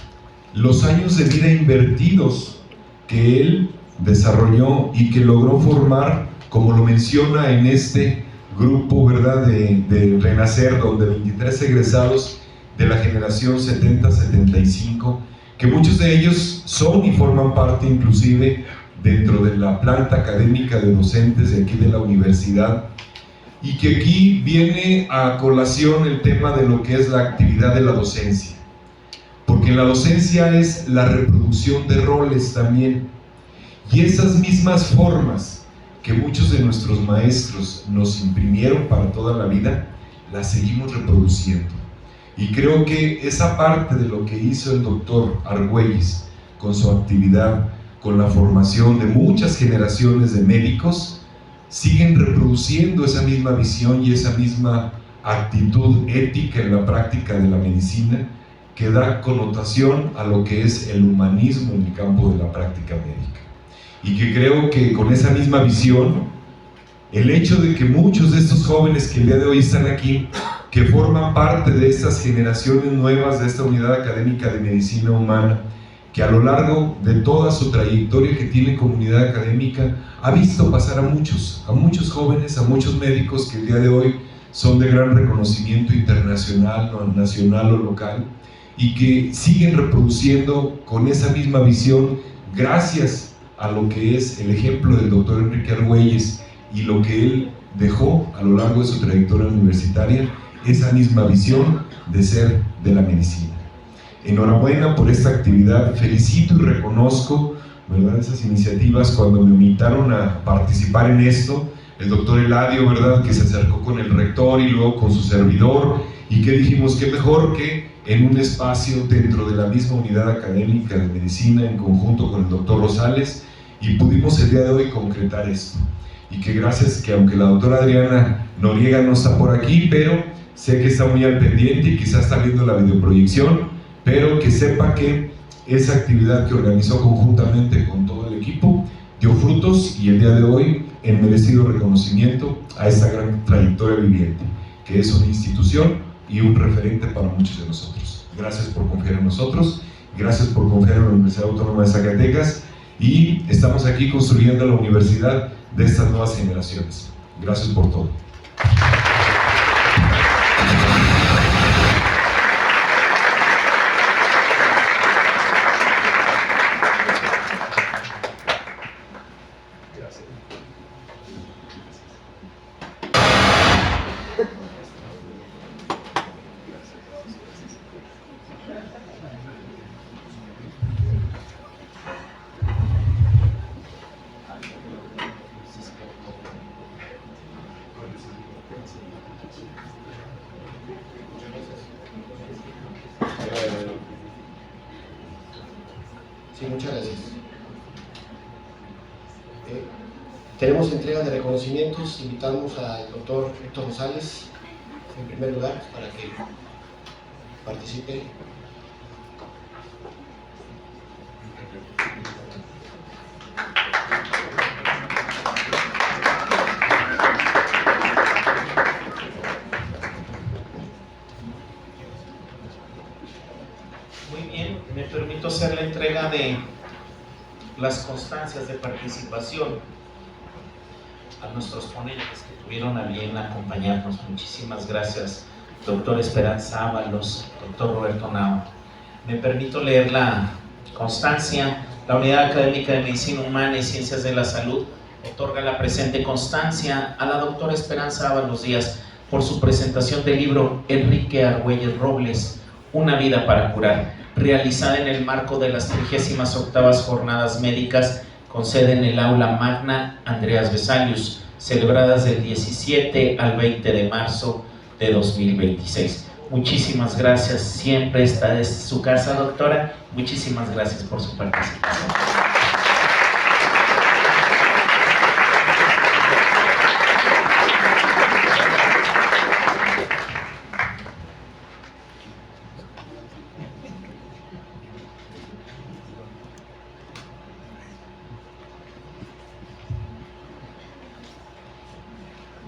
los años de vida invertidos que él desarrolló y que logró formar, como lo menciona en este grupo, ¿verdad?, de Renacer, donde 23 egresados de la generación 70-75, que muchos de ellos son y forman parte inclusive dentro de la planta académica de docentes de aquí de la universidad, y que aquí viene a colación el tema de lo que es la actividad de la docencia, porque la docencia es la reproducción de roles también, y esas mismas formas que muchos de nuestros maestros nos imprimieron para toda la vida, las seguimos reproduciendo. Y creo que esa parte de lo que hizo el doctor Argüelles con su actividad, con la formación de muchas generaciones de médicos, siguen reproduciendo esa misma visión y esa misma actitud ética en la práctica de la medicina, que da connotación a lo que es el humanismo en el campo de la práctica médica. Y que creo que con esa misma visión, el hecho de que muchos de estos jóvenes que el día de hoy están aquí, que forman parte de estas generaciones nuevas de esta unidad académica de medicina humana, que a lo largo de toda su trayectoria que tiene como unidad académica ha visto pasar a muchos jóvenes, a muchos médicos que el día de hoy son de gran reconocimiento internacional, nacional o local, y que siguen reproduciendo con esa misma visión gracias a lo que es el ejemplo del doctor Enrique Argüelles, y lo que él dejó a lo largo de su trayectoria universitaria, esa misma visión de ser de la medicina. Enhorabuena por esta actividad, felicito y reconozco, ¿verdad?, esas iniciativas. Cuando me invitaron a participar en esto, el doctor Eladio, ¿verdad?, que se acercó con el rector y luego con su servidor, y que dijimos que mejor que en un espacio dentro de la misma unidad académica de medicina en conjunto con el doctor Rosales, y pudimos el día de hoy concretar esto. Y que gracias, que aunque la doctora Adriana Noriega no está por aquí, pero sé que está muy al pendiente y quizás está viendo la videoproyección, pero que sepa que esa actividad que organizó conjuntamente con todo el equipo dio frutos, y el día de hoy en merecido reconocimiento a esta gran trayectoria viviente, que es una institución y un referente para muchos de nosotros. Gracias por confiar en nosotros, gracias por confiar en la Universidad Autónoma de Zacatecas, y estamos aquí construyendo la universidad de estas nuevas generaciones. Gracias por todo. Sí, muchas gracias. Tenemos entrega de reconocimientos. Invitamos al doctor Héctor Rosales, en primer lugar, para que participe. Muy bien, me permito hacer la entrega de las constancias de participación a nuestros ponentes que tuvieron a bien acompañarnos. Muchísimas gracias, doctor Esperanza Ábalos, doctor Roberto Nava. Me permito leer la constancia. La Unidad Académica de Medicina Humana y Ciencias de la Salud otorga la presente constancia a la doctora Esperanza Ábalos Díaz por su presentación del libro Enrique Argüelles Robles, Una vida para curar, realizada en el marco de las 38ª Jornadas Médicas con sede en el Aula Magna Andreas Vesalius, celebradas del 17 al 20 de marzo de 2026. Muchísimas gracias, siempre esta es su casa, doctora. Muchísimas gracias por su participación.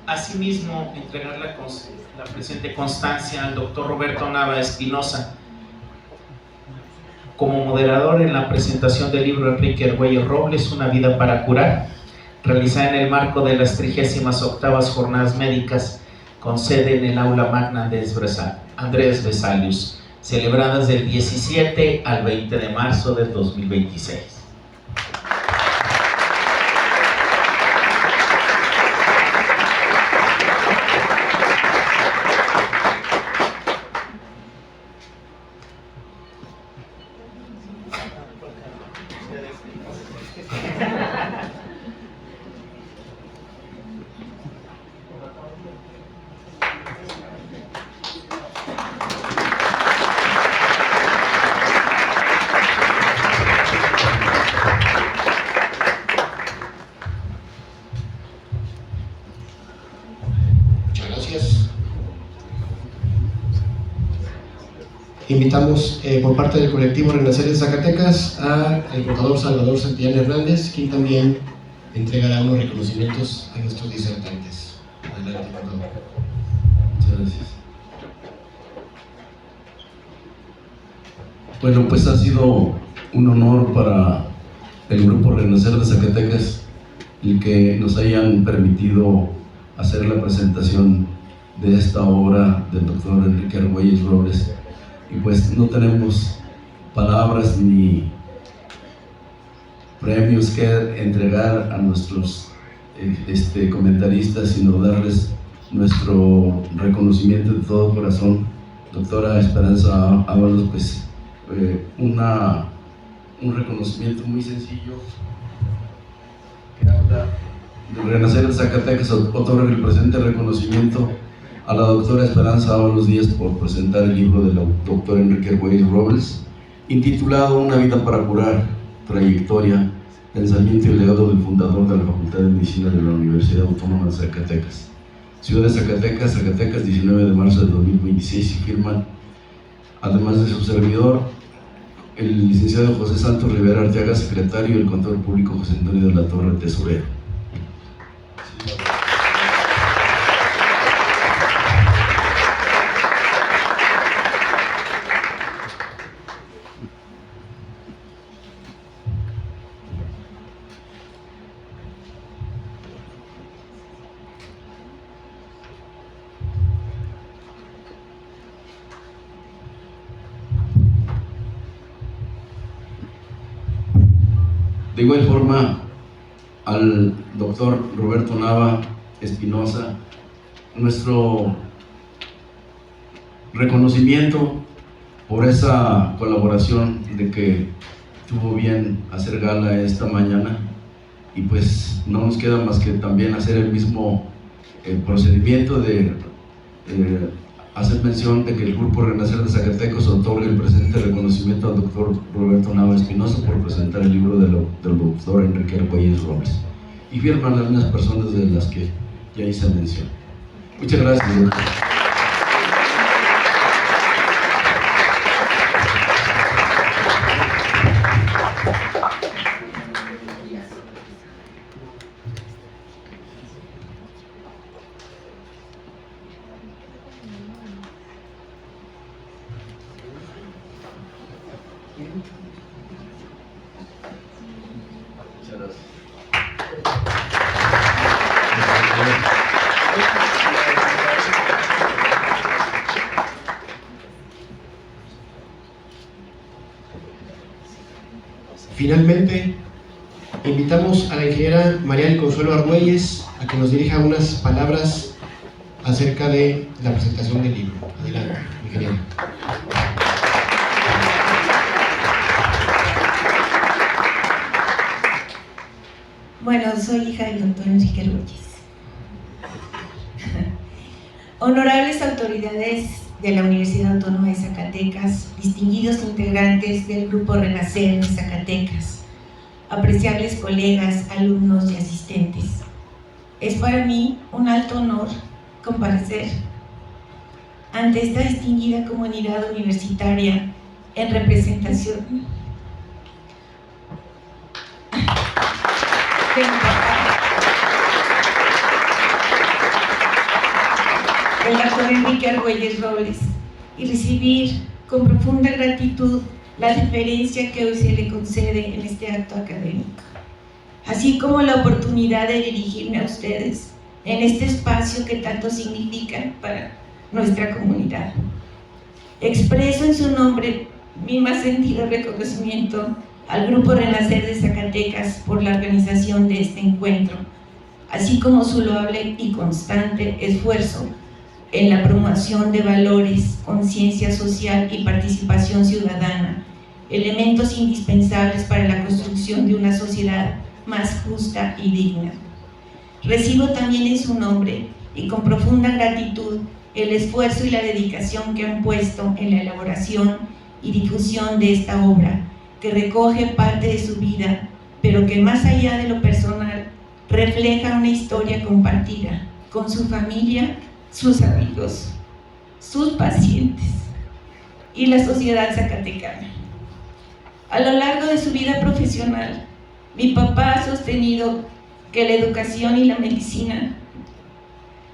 Asimismo, entregar la presente constancia al doctor Roberto Nava Espinosa como moderador en la presentación del libro Enrique Argüelles Robles, Una vida para curar, realizada en el marco de las 38ª Jornadas Médicas con sede en el Aula Magna Andrés Vesalius, celebradas del 17 al 20 de marzo del 2026. Invitamos por parte del colectivo Renacer de Zacatecas al contador Salvador Santillán Hernández, quien también entregará unos reconocimientos a nuestros disertantes. Adelante, contador. Muchas gracias. Bueno, pues ha sido un honor para el Grupo Renacer de Zacatecas el que nos hayan permitido hacer la presentación de esta obra del doctor Enrique Argüelles Robles. Y pues no tenemos palabras ni premios que entregar a nuestros comentaristas, sino darles nuestro reconocimiento de todo corazón. Doctora Esperanza Ábalos, pues un reconocimiento muy sencillo que habla de Renacer de Zacatecas. Otorga el presente reconocimiento a la doctora Esperanza Ábalos Díaz por presentar el libro del doctor Enrique Argüelles Robles, intitulado Una vida para curar, trayectoria, pensamiento y legado del fundador de la Facultad de Medicina de la Universidad Autónoma de Zacatecas. Ciudad de Zacatecas, Zacatecas, 19 de marzo de 2026, y firman, además de su servidor, el licenciado José Santos Rivera Arteaga, secretario, y el contador público José Antonio de la Torre, tesorero. De igual forma, al doctor Roberto Nava Espinosa, nuestro reconocimiento por esa colaboración de que tuvo bien hacer gala esta mañana, y pues no nos queda más que también hacer el mismo procedimiento de hacer mención de que el Grupo Renacer de Zacatecas otorga el presente reconocimiento al doctor Roberto Nava Espinosa por presentar el libro del doctor Enrique Argüelles Robles, y firman algunas personas de las que ya hice mención. Muchas gracias, doctor. Finalmente, invitamos a la ingeniera María del Consuelo Argüelles a que nos dirija unas palabras acerca de la presentación del libro. Adelante, ingeniera. Bueno, soy hija del doctor Enrique Argüelles. Honorables autoridades de la Universidad Autónoma de Zacatecas, distinguidos integrantes del Grupo Renacer de Zacatecas, apreciables colegas, alumnos y asistentes. Es para mí un alto honor comparecer ante esta distinguida comunidad universitaria en representación de mi papá, el doctor Enrique Argüelles Robles, y recibir con profunda gratitud la deferencia que hoy se le concede en este acto académico, así como la oportunidad de dirigirme a ustedes en este espacio que tanto significa para nuestra comunidad. Expreso en su nombre mi más sentido reconocimiento al Grupo Renacer de Zacatecas por la organización de este encuentro, así como su loable y constante esfuerzo en la promoción de valores, conciencia social y participación ciudadana, elementos indispensables para la construcción de una sociedad más justa y digna. Recibo también en su nombre y con profunda gratitud el esfuerzo y la dedicación que han puesto en la elaboración y difusión de esta obra, que recoge parte de su vida, pero que más allá de lo personal, refleja una historia compartida con su familia, sus amigos, sus pacientes y la sociedad zacatecana. A lo largo de su vida profesional, mi papá ha sostenido que la educación y la medicina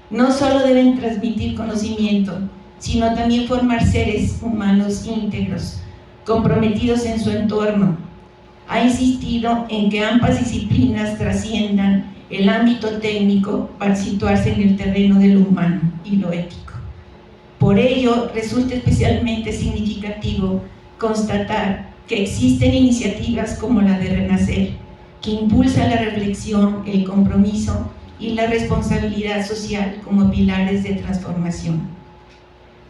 no solo deben transmitir conocimiento, sino también formar seres humanos íntegros, comprometidos en su entorno. Ha insistido en que ambas disciplinas trasciendan el ámbito técnico para situarse en el terreno de lo humano y lo ético. Por ello, resulta especialmente significativo constatar que existen iniciativas como la de Renacer, que impulsa la reflexión, el compromiso y la responsabilidad social como pilares de transformación.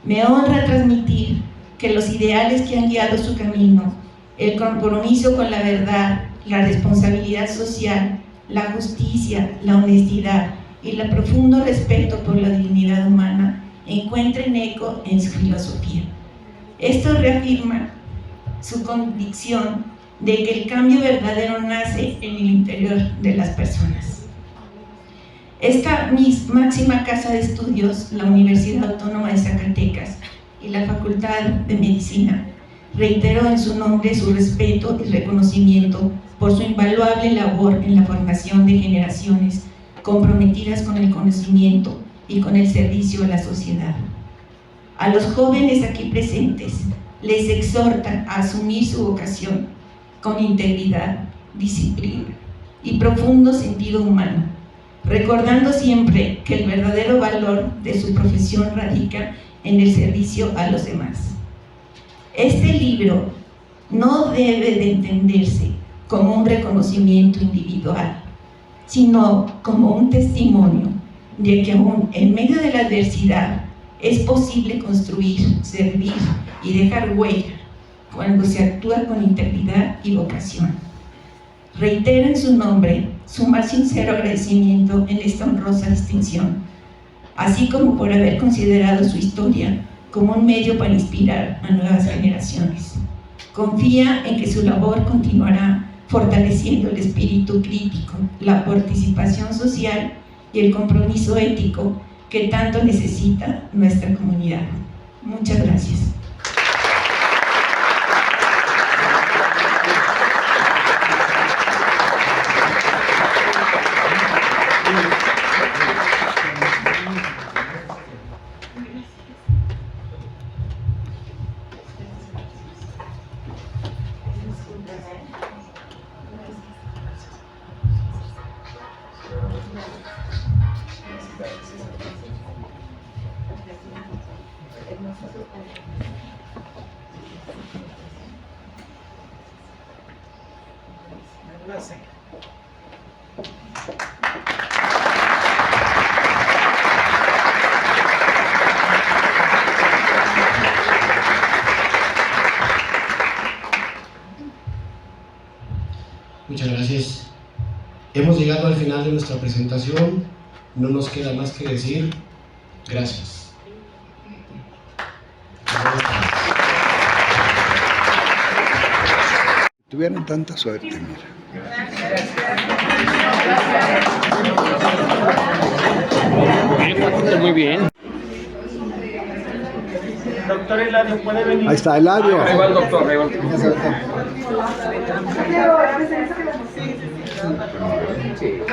Me honra transmitir que los ideales que han guiado su camino, el compromiso con la verdad, la responsabilidad social, la justicia, la honestidad y el profundo respeto por la dignidad humana encuentren eco en su filosofía. Esto reafirma su convicción de que el cambio verdadero nace en el interior de las personas. Esta máxima casa de estudios, la Universidad Autónoma de Zacatecas y la Facultad de Medicina, reitero en su nombre su respeto y reconocimiento por su invaluable labor en la formación de generaciones comprometidas con el conocimiento y con el servicio a la sociedad. A los jóvenes aquí presentes les exhortan a asumir su vocación con integridad, disciplina y profundo sentido humano, recordando siempre que el verdadero valor de su profesión radica en el servicio a los demás. Este libro no debe de entenderse como un reconocimiento individual, sino como un testimonio de que aún en medio de la adversidad es posible construir, servir y dejar huella cuando se actúa con integridad y vocación. Reitero en su nombre su más sincero agradecimiento en esta honrosa distinción, así como por haber considerado su historia como un medio para inspirar a nuevas generaciones. Confía en que su labor continuará fortaleciendo el espíritu crítico, la participación social y el compromiso ético que tanto necesita nuestra comunidad. Muchas gracias. Muchas gracias. Hemos llegado al final de nuestra presentación. No nos queda más que decir gracias. Tuvieron tanta suerte, mira. Muy bien. Doctor Eladio, ¿puede venir? Ahí está Eladio. Ahí va el doctor, ahí va el doctor. Sí,